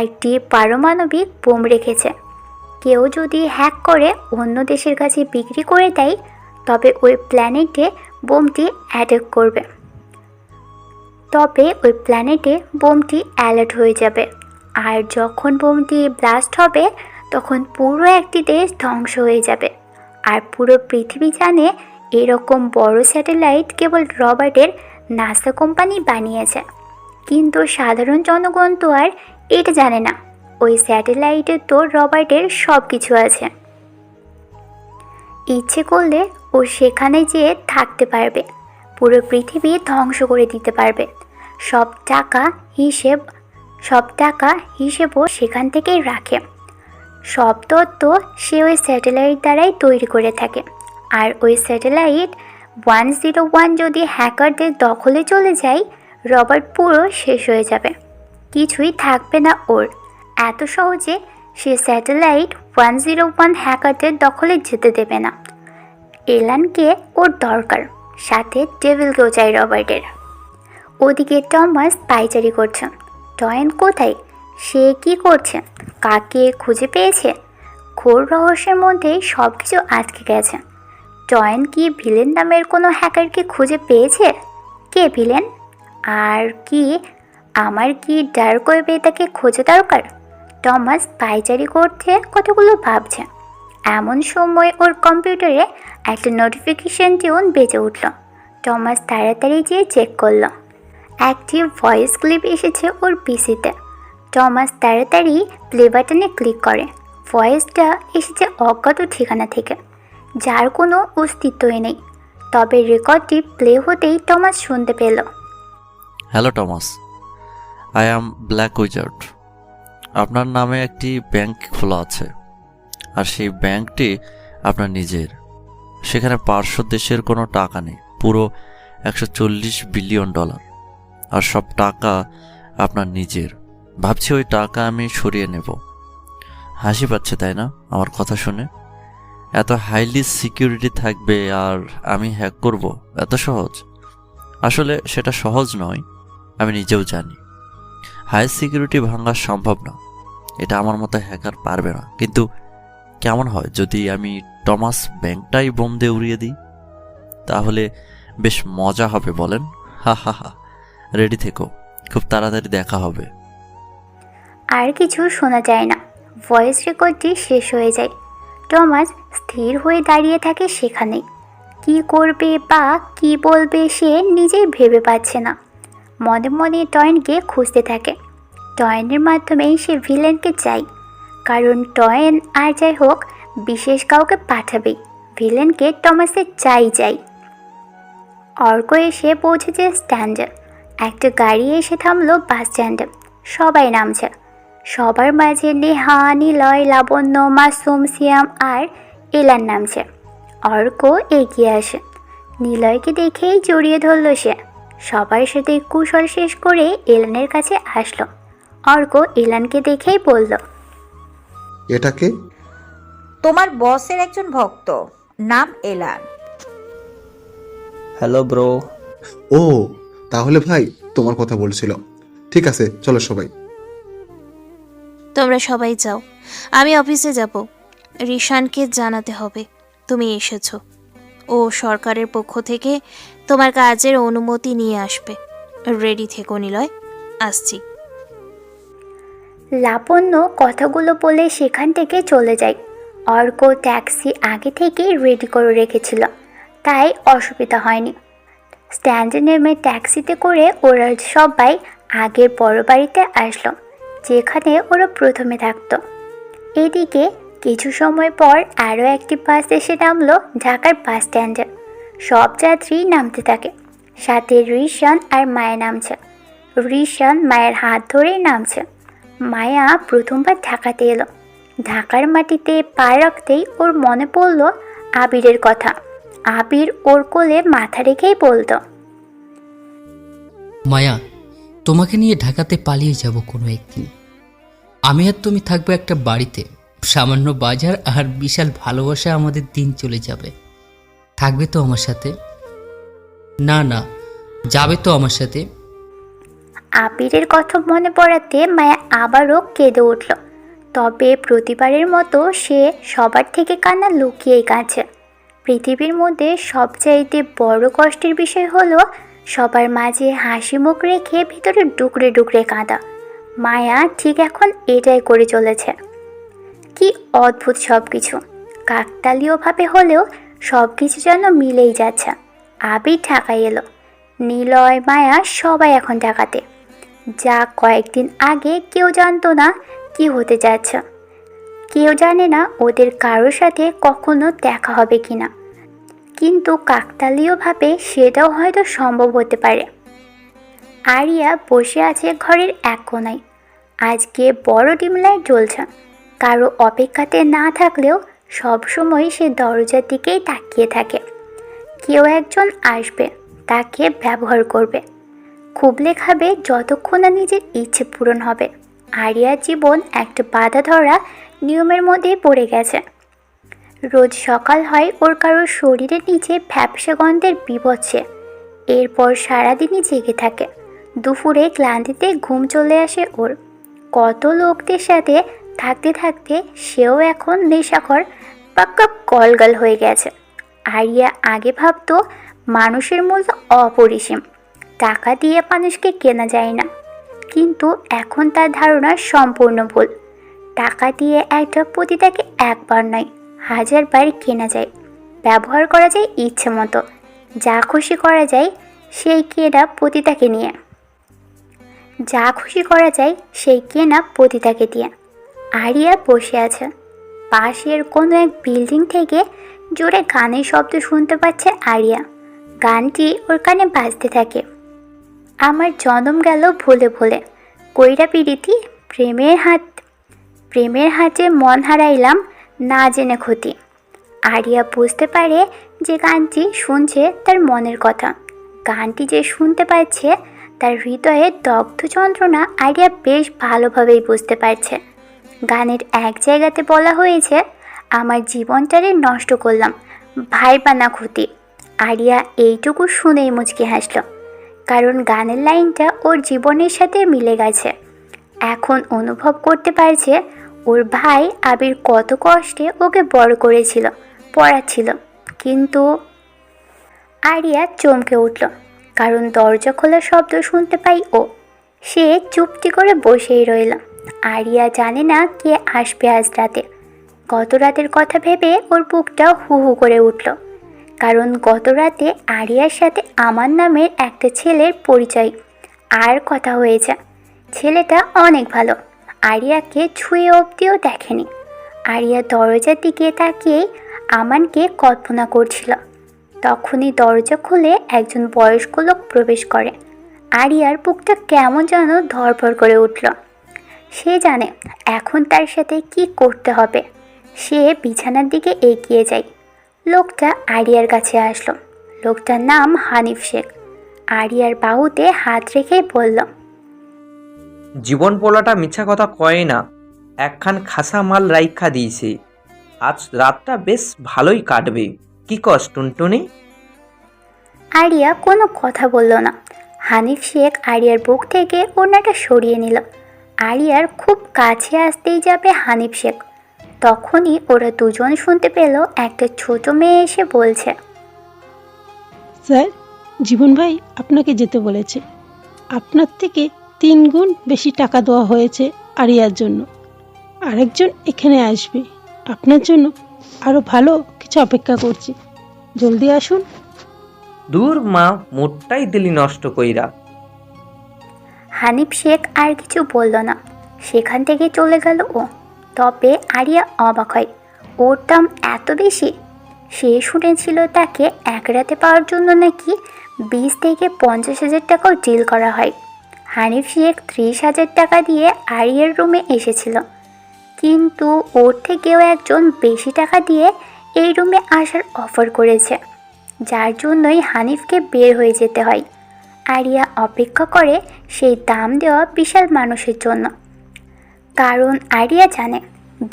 একটি পারমাণবিক বোম রেখেছে। কেউ যদি হ্যাক করে অন্য দেশের কাছে বিক্রি করে দেয়, তবে ওই প্ল্যানেটে বোমটি অ্যাটাক করবে। তবে ওই প্ল্যানেটে বোমটি অ্যালার্ট হয়ে যাবে। আর যখন বোমটি ব্লাস্ট হবে, তখন পুরো একটি দেশ ধ্বংস হয়ে যাবে। আর পুরো পৃথিবী জানে এরকম বড় স্যাটেলাইট কেবল রবার্টের নাসা কোম্পানি বানিয়েছে। কিন্তু সাধারণ জনগণ তো আর এটা জানে না। ওই স্যাটেলাইটে তো রবার্টের সব কিছু আছে। ইচ্ছে করলে ও সেখানে যেয়ে থাকতে পারবে। পুরো পৃথিবী ধ্বংস করে দিতে পারবে। সব টাকা হিসেবও সেখান থেকেই রাখে। সব তথ্য সে ওই স্যাটেলাইট দ্বারাই তৈরি করে থাকে। আর ওই স্যাটেলাইট 101 যদি হ্যাকারদের দখলে চলে যায়, রবার্ট পুরো শেষ হয়ে যাবে। কিছুই থাকবে না ওর। এত সহজে সে স্যাটেলাইট 101 হ্যাকারদের দখলে যেতে দেবে না। এলানকে ওর দরকার, সাথে ডেভিলকেও চাই রবার্টের। ওদিকে টমাস পাইচারি করছে। টয়েন কোথায়? সে কি করছে? কাকে খুঁজে পেয়েছে? ঘোর রহস্যের মধ্যেই সব কিছু আটকে গেছে। টয়েন কি ভিলেন নামের কোনো হ্যাকারকে খুঁজে পেয়েছে? কে ভিলেন? আর কি আমার কি ডার্ক ওয়েবে তাকে খোঁজা দরকার? টমাস পায়চারি করতে কতগুলো ভাবছে। এমন সময় ওর কম্পিউটারে একটা নোটিফিকেশন টিউন বেজে উঠল। টমাস তাড়াতাড়ি যেয়ে চেক করলো। একটি ভয়েস ক্লিপ এসেছে ওর পিসিতে। টমাস তাড়াতাড়ি প্লে বাটনে ক্লিক করে। ভয়েসটা এসেছে অজ্ঞাত ঠিকানা থেকে, যার কোনো অস্তিত্বই নেই। তবে রেকর্ডটি প্লে হতেই টমাস শুনতে পেল। Hello Thomas, I am black wizard. আপনার নামে একটি ব্যাংক খোলা আছে, আর সেই ব্যাংকটি আপনার নিজের। সেখানে পার্শ্ব দেশের কোনো টাকা নেই, পুরো $140 বিলিয়ন, আর সব টাকা আপনার নিজের। ভাবছি ওই টাকা আমি সরিয়ে নেব। হাসি পাচ্ছে তাই না আমার কথা শুনে? এত হাইলি সিকিউরিটি থাকবে আর আমি হ্যাক করব, এত সহজ? আসলে সেটা সহজ নয়, আমি নিজেও জানি। হাই সিকিউরিটি ভাঙা সম্ভব না, এটা আমার মতো হ্যাকার পারবে না। কিন্তু কেমন হয় যদি আমি টমাস ব্যাংকটাই বোম দিয়ে উড়িয়ে দিই? তাহলে বেশ মজা হবে, বলেন? হা হা হা। রেডি থেকো, খুব তাড়াতাড়ি দেখা হবে। আর কিছু শোনা যায় না। ভয়েস রেকর্ডটি শেষ হয়ে যায়। টমাস স্থির হয়ে দাঁড়িয়ে থাকে সেখানেই। কি করবে বা কি বলবে সে নিজেই ভেবে পাচ্ছে না। মনে মনে টয়েনকে খুঁজতে থাকে। টয়েনের মাধ্যমেই সে ভিলেনকে চাই, কারণ টয়েন আর যাই হোক বিশেষ কাউকে পাঠাবেই। ভিলেনকে টমাসের চাই। অর্ক এসে পৌঁছেছে স্ট্যান্ডে। একটা গাড়ি এসে থামলো বাস স্ট্যান্ডে। সবাই নামছে। সবার মাঝে নেহা, নিলয়, লাবণ্য, মাসুম, সিয়াম আর এলান নামছে। অর্ক এগিয়ে আসে। নিলয়কে দেখেই জড়িয়ে ধরল সে। সবার সাথে কুশল শেষ করে এলানের কাছে আসলো। অর্ক এলানকে দেখেই বলল, এটাকে? তোমার বসের একজন ভক্ত, নাম এলান। Hello bro. ও, তাহলে ভাই তোমার কথা বলছিল। ঠিক আছে, চলো সবাই। তোমরা সবাই যাও, আমি অফিসে যাব। রিশানকে জানাতে হবে তুমি এসেছো। ও সরকারের পক্ষ থেকে তোমার কাজের অনুমতি নিয়ে আসবে। রেডি থেকো নিলয়, আসছি। লাবণ্য কথাগুলো বলে সেখান থেকে চলে যায়। অর্ক ট্যাক্সি আগে থেকেই রেডি করে রেখেছিল, তাই অসুবিধা হয়নি। স্ট্যান্ডে নেমে ট্যাক্সিতে করে ওরা সবাই আগের বড় বাড়িতে আসলো, যেখানে ওরা প্রথমে থাকতো। এদিকে কিছু সময় পর আরও একটি বাস এসে নামলো ঢাকার বাস স্ট্যান্ডে। সব যাত্রী নামতে থাকে। সাথে রিশান আর মায়া নামছে। রিশান মায়ের হাত ধরেই নামছে। মায়া প্রথমবার ঢাকাতে এলো। ঢাকার মাটিতে পা রাখতেই ওর মনে পড়ল আবিরের কথা। আবির ওর কোলে মাথা রেখেই বলতো, মায়া, তোমাকে নিয়ে ঢাকাতে পালিয়ে যাব কোনো একদিন। আমি আর তুমি থাকবো একটা বাড়িতে, সামান্য বাজার আর বিশাল ভালোবাসা আমাদের দিন চলে যাবে। থাকবে তো আমার সাথে? না না, যাবে তো আমার সাথে? আবিরের কথা মনে পড়াতে মায়া আবারও কেঁদে উঠল। তবে প্রতিবারের মতো সে সবার থেকে কান্না লুকিয়েই কাঁদছে। পৃথিবীর মধ্যে সবচাইতে বড় কষ্টের বিষয় হলো সবার মাঝে হাসি মুখ রেখে ভিতরে ডুকরে ডুকরে কাঁদা। মায়া ঠিক এখন এটাই করে চলেছে। কি অদ্ভুত সব কিছু! কাকতালীয়ভাবে হলেও সব কিছু যেন মিলেই যাচ্ছে। আবির ঢাকায় এলো। নিলয়, মায়া সবাই এখন ঢাকাতে। যা কয়েকদিন আগে কেউ জানতো না কি হতে যাচ্ছে। কেউ জানে না ওদের কারোর সাথে কখনো দেখা হবে কিনা, কিন্তু কাকতালীয়ভাবে সেটাও হয়তো সম্ভব হতে পারে। আরিয়া বসে আছে ঘরের এক কোণায়। আজকে বড় ডিম লাইট জ্বলছে। কারো অপেক্ষাতে না থাকলেও সবসময় সে দরজার দিকেই তাকিয়ে থাকে। কেউ একজন আসবে, তাকে ব্যবহার করবে, খুবলে খাবে যতক্ষণ না নিজের ইচ্ছে পূরণ হবে। আরিয়ার জীবন একটা বাধা ধরা নিয়মের মধ্যে পড়ে গেছে। রোজ সকাল হয় ওর কারোর শরীরের নিচে ভ্যাপসা গন্ধের বিভৎসে। এরপর সারাদিনই জেগে থাকে। দুপুরে ক্লান্তিতে ঘুম চলে আসে ওর। কত লোকদের সাথে থাকতে থাকতে সেও এখন নেশাখর পাক্কা কলগাল হয়ে গেছে। আরিয়া আগে ভাবতো মানুষের মূল্য অপরিসীম, টাকা দিয়ে মানুষকে কেনা যায় না, কিন্তু এখন তার ধারণা সম্পূর্ণ ভুল। টাকা দিয়ে একটা পতিতাকে একবার নয় 1000 বার কেনা যায়, ব্যবহার করা যায় ইচ্ছে মতো, যা খুশি করা যায় সেই কেনা পতিতাকে নিয়ে, যা খুশি করা যায় সেই কেনা পতিতাকে দিয়ে। আরিয়া বসে আছে। পাশের কোনো এক বিল্ডিং থেকে জোরে গানের শব্দ শুনতে পাচ্ছে আরিয়া। গানটি ওর কানে বাজতে থাকে। আমার জনম গেল ভুলে ভুলে, কইরা পিরিতি প্রেমের হাতে মন হারাইলাম না জেনে ক্ষতি। আরিয়া বুঝতে পারে যে গানটি শুনছে তার মনের কথা। গানটি যে শুনতে পাচ্ছে তার হৃদয়ে দগ্ধ যন্ত্রণা আরিয়া বেশ ভালোভাবেই বুঝতে পারছে। গানের এক জায়গাতে বলা হয়েছে, আমার জীবনটারে নষ্ট করলাম, ভাইবা না ক্ষতি। আরিয়া এইটুকু শুনেই মুচকি হাসল, কারণ গানের লাইনটা ওর জীবনের সাথে মিলে গেছে। এখন অনুভব করতে পারছে ওর ভাই আবির কত কষ্টে ওকে বড় করেছিল, পড়াচ্ছিল। কিন্তু আরিয়া চমকে উঠল, কারণ দরজা খোলার শব্দ শুনতে পাই ও। সে চুপটি করে বসেই রইল। আরিয়া জানে না কে আসবে আজ রাতে। গত রাতের কথা ভেবে ওর বুকটা হু হু করে উঠল, কারণ গত রাতে আরিয়ার সাথে আমার নামের একটা ছেলের পরিচয় আর কথা হয়েছে। ছেলেটা অনেক ভালো, আরিয়াকে ছুঁয়ে অবধিও দেখেনি। আরিয়া দরজার দিকে তাকিয়েই আমানকে কল্পনা করছিল। তখনই দরজা খুলে একজন বয়স্ক লোক প্রবেশ করে। আরিয়ার বুকটা কেমন যেন ধড়ফড় করে উঠল। সে জানে এখন তার সাথে কি করতে হবে। সে বিছানার দিকে এগিয়ে যায়। লোকটা আরিয়ার কাছে আসলো। লোকটার নাম হানিফ শেখ। আরিয়ার বাহুতে হাত রেখেই বলল, জীবন পোলাটা মিছা কথা কয় না, একখান খাসা মাল রাইখা দিয়েছে, আজ রাতটা বেশ ভালোই কাটবে। কি কস টুনটুনি? আরিয়া কোনো কথা বলল না। হানিফ শেখ আরিয়ার বুক থেকে ওড়নাটা সরিয়ে নিল। আরিয়ার খুব কাছে আসতেই যাবে হানিফ শেখ, তখনই ওরা দুজন শুনতে পেল একটা ছোট মেয়ে এসে বলছে, স্যার, জীবন ভাই আপনাকে যেতে বলেছে। আপনার থেকে 3 গুণ বেশি টাকা দেওয়া হয়েছে আরিয়ার জন্য। আরেকজন এখানে আসবে, আপনার জন্য আরও ভালো কিছু অপেক্ষা করছি, জলদি আসুন। দূর মা, মোটটাই দিলি নষ্ট কইরা। হানিফ শেখ আর কিছু বলল না, সেখান থেকে চলে গেল ও। তবে আরিয়া অবাক হয়, ওর দাম এত বেশি। সে শুনেছিল তাকে এক রাতে পাওয়ার জন্য নাকি 20 থেকে 50,000 টাকাও ডিল করা হয়। হানিফ শেখ 30,000 টাকা দিয়ে আরিয়ার রুমে এসেছিল, কিন্তু ওর থেকেও একজন বেশি টাকা দিয়ে এই রুমে আসার অফার করেছে, যার জন্যই হানিফকে বের হয়ে যেতে হয়। আরিয়া অপেক্ষা করে সেই দাম দেওয়া বিশাল মানুষের জন্য, কারণ আরিয়া জানে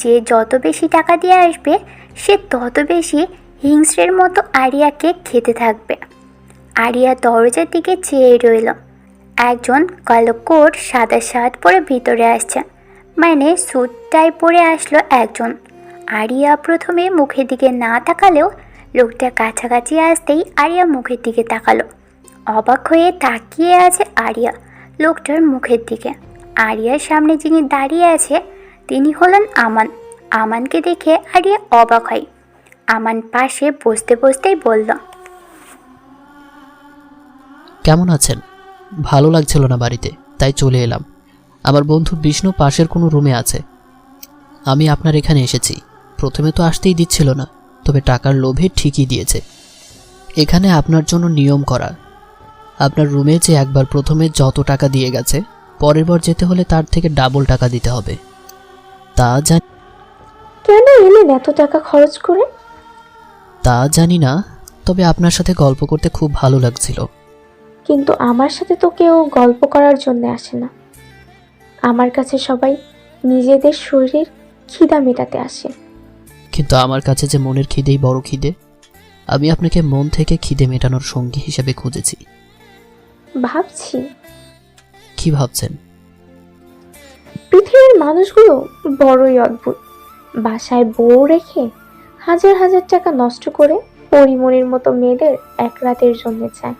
যে যত বেশি টাকা দিয়ে আসবে সে তত বেশি হিংস্রের মতো আরিয়াকে খেতে থাকবে। আরিয়া দরজার দিকে চেয়ে রইল। একজন কালো কোট সাদা শার্ট পরে ভিতরে আসছে, মানে স্যুট টাই পরে আসলো একজন। আরিয়া প্রথমে মুখের দিকে না তাকালেও লোকটা কাছাকাছি আসতেই আরিয়া মুখের দিকে তাকালো। অবাক হয়ে তাকিয়ে আছে আরিয়া লোকটার মুখের দিকে। আরিয়ার সামনে যিনি দাঁড়িয়ে আছে তিনি হলেন আমান। আমানকে দেখে আরিয়া অবাক হয়। আমান পাশে বসতে বসতেই বলল, কেমন আছেন? ভালো লাগছিল না বাড়িতে, তাই চলে এলাম। আমার বন্ধু বিষ্ণু পাশের কোনো রুমে আছে। আমি আপনার এখানে এসেছি। প্রথমে তো আসতেই দিচ্ছিল না, তবে টাকার লোভে ঠিকই দিয়েছে। এখানে আপনার জন্য নিয়ম করা, আপনার রুমে যে একবার প্রথমে যত টাকা দিয়ে গেছে, পরের বার যেতে হলে তার থেকে ডাবল টাকা দিতে হবে। তা জানি কেন এলেন এত টাকা খরচ করে? তা জানি না, তবে আপনার সাথে গল্প করতে খুব ভালো লাগছিল। কিন্তু আমার সাথে তো কেউ গল্প করার জন্য আসে না। আমার কাছে সবাই নিজেদের শরীরের খিদা মেটাতে আসে। কিন্তু আমার কাছে যে মনের খিদেই বড় খিদে। আমি আপনাকে মন থেকে খিদে মেটানোর সঙ্গী হিসেবে খুঁজেছি। ভাবছি। কি ভাবছেন? পৃথিবীর মানুষগুলো বড়ই অদ্ভুত। বাসায় বউ রেখে হাজার হাজার টাকা নষ্ট করে পরিমণির মতো মেয়েদের এক রাতের জন্য চায়,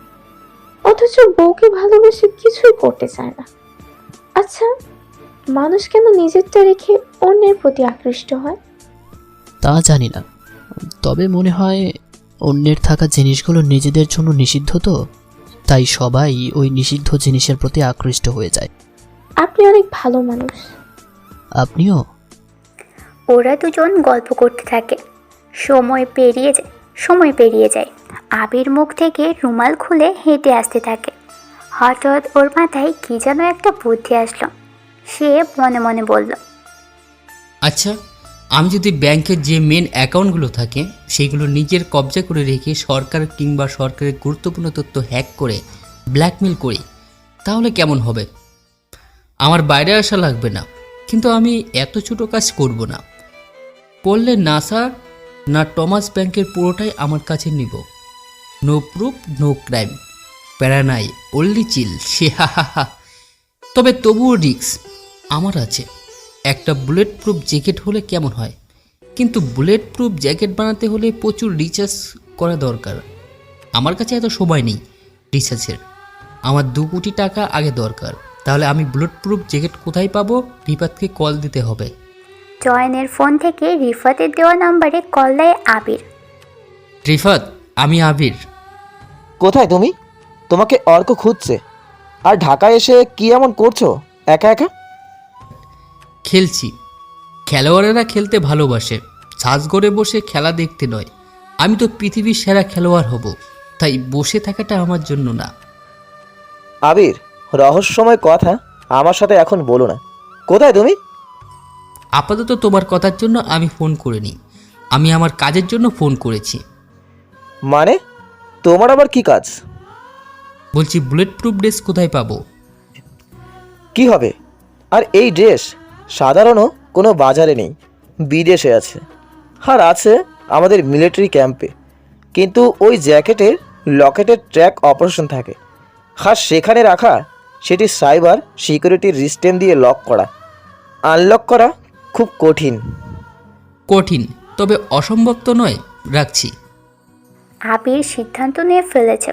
অথচ বউকে ভালোবেসে কিছুই করতে চায় না। আচ্ছা, মানুষ কেন নিজেরটা রেখে অন্যের প্রতি আকৃষ্ট হয়? তা জানি না, তবে মনে হয় অন্যের থাকা জিনিসগুলো নিজেদের জন্য নিষিদ্ধ, তো তাই সবাই ওই নিষিদ্ধ জিনিসের প্রতি আকৃষ্ট হয়ে যায়। আপনি অনেক ভালো মানুষ। আপনিও। ওরা দুজন গল্প করতে থাকে। সময় পেরিয়ে যায়। আবির মুখ থেকে রুমাল খুলে হেঁটে আসতে থাকে। হঠাৎ ওর মাথায় কি যেন একটা বুদ্ধি আসলো। সে মনে মনে বলল, আচ্ছা, আমি যদি ব্যাংকের যে মেন অ্যাকাউন্টগুলো থাকে সেগুলো নিজের কবজা করে রেখে সরকার কিংবা সরকারের গুরুত্বপূর্ণ তথ্য হ্যাক করে ব্ল্যাকমেল করি, তাহলে কেমন হবে? আমার বাইরে আসা লাগবে না, কিন্তু আমি এত ছোটো কাজ করব না। করলে নাসা না টমাস ব্যাংকের পুরোটাই আমার কাছে নিব। নো প্রুফ নো ক্রাইম, প্যারা নাই, ওনলি চিল। সে হা। তবে তবুও রিস্ক আমার আছে। একটা বুলেট প্রুফ জ্যাকেট হলে কেমন হয়? কিন্তু বুলেট প্রুফ জ্যাকেট বানাতে হলে প্রচুর রিচার্জ করা দরকার। আমার কাছে এত সময় নেই রিচার্জের। আমার 2 কোটি টাকা আগে দরকার। তাহলে আমি বুলেট প্রুফ জ্যাকেট কোথায় পাবো? রিফাতকে কল দিতে হবে। জয়নের ফোন থেকে রিফাতের দেওয়া নম্বরে কল দেয় আবির। রিফাত, আমি আবির। কোথায় তুমি? তোমাকে অর্ক খুঁজছে। আর ঢাকায় এসে কি এমন করছো একা একা? খেলছি। খেলোয়াড়েরা খেলতে ভালোবাসে, সাজঘরে বসে খেলা দেখতে নয়। আমি তো পৃথিবীর সেরা খেলোয়াড় হব, তাই বসে থাকাটা আমার জন্য না। আবির, রহস্যময় কথা আমার সাথে এখন বলো না। কোথায় তুমি? আপাতত তোমার কথার জন্য আমি ফোন করিনি, আমি আমার কাজের জন্য ফোন করেছি। মানে তোমার আবার কি কাজ? বলছি বুলেট প্রুফ ড্রেস কোথায় পাবো? কি হবে? আর এই ড্রেস সাধারণ কোনো বাজারে নেই, বিদেশে আছে। আর আছে আমাদের মিলিটারি ক্যাম্পে। কিন্তু ওই জ্যাকেটের লকেটের ট্র্যাক অপারেশন থাকে। আর সেখানে রাখা সেটি সাইবার সিকিউরিটির সিস্টেম দিয়ে লক করা। আনলক করা খুব কঠিন। তবে অসম্ভব তো নয়। রাখছি। আবির সিদ্ধান্ত নিয়ে ফেলেছে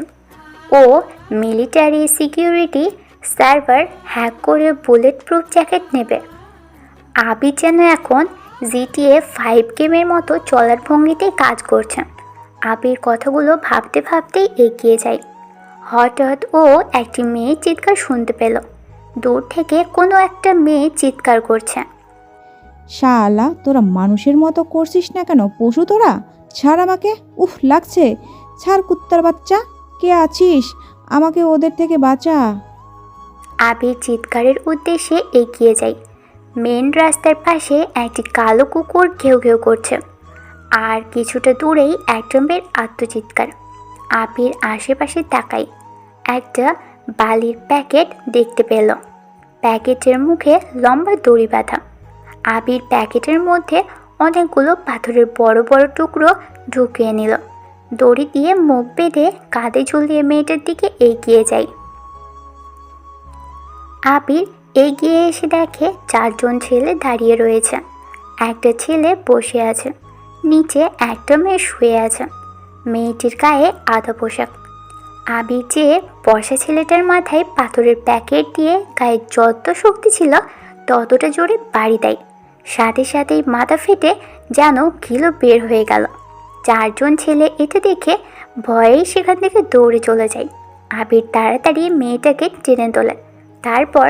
ও মিলিটারি সিকিউরিটি সার্ভার হ্যাক করে বুলেট প্রুফ জ্যাকেট নেবে। আবির যেন এখন GTA 5 গেমের মতো চলার ভঙ্গিতেই কাজ করছে। আবির কথাগুলো ভাবতে ভাবতেই এগিয়ে যায়। হঠাৎ ও একটি মেয়ের চিৎকার শুনতে পেল। দূর থেকে কোনো একটা মেয়ে চিৎকার করছে। শালা, তোরা মানুষের মতো করছিস না কেন? পশু তোরা, ছাড় আমাকে। উফ লাগছে, ছাড় কুত্তার বাচ্চা। কে আছিস? আমাকে ওদের থেকে বাঁচা। আবির চিৎকারের উদ্দেশ্যে এগিয়ে যায়। মেন রাস্তার পাশে একটি কালো কুকুর ঘেউ ঘেউ করছে। আর কিছুটা দূরেই একটা মেয়ের আত্মচিৎকার। আবির আশেপাশে তাকায়। একটা বালির প্যাকেট দেখতে পেল। প্যাকেটের মুখে লম্বা দড়ি বাঁধা। আবির প্যাকেটের মধ্যে অনেকগুলো পাথরের বড় বড় টুকরো ঢুকিয়ে নিল। দড়ি দিয়ে মুখ বেঁধে কাঁধে ঝুলিয়ে মেয়েটার দিকে এগিয়ে যায়। আবির এগিয়ে এসে দেখে 4 জন ছেলে দাঁড়িয়ে রয়েছে। একটা ছেলে বসে আছে, নিচে একটা মেয়ে শুয়ে আছে। মেয়েটির গায়ে আধা পোশাক। আবির যে বসা ছেলেটার মাথায় পাথরের প্যাকেট দিয়ে গায়ে যত শক্তি ছিল ততটা জোরে বাড়ি দেয়। সাথে সাথেই মাথা ফেটে যেন কিলো বের হয়ে গেল। 4 জন ছেলে এটা দেখে ভয়েই সেখান থেকে দৌড়ে চলে যায়। আবির তাড়াতাড়ি মেয়েটাকে টেনে তোলে। তারপর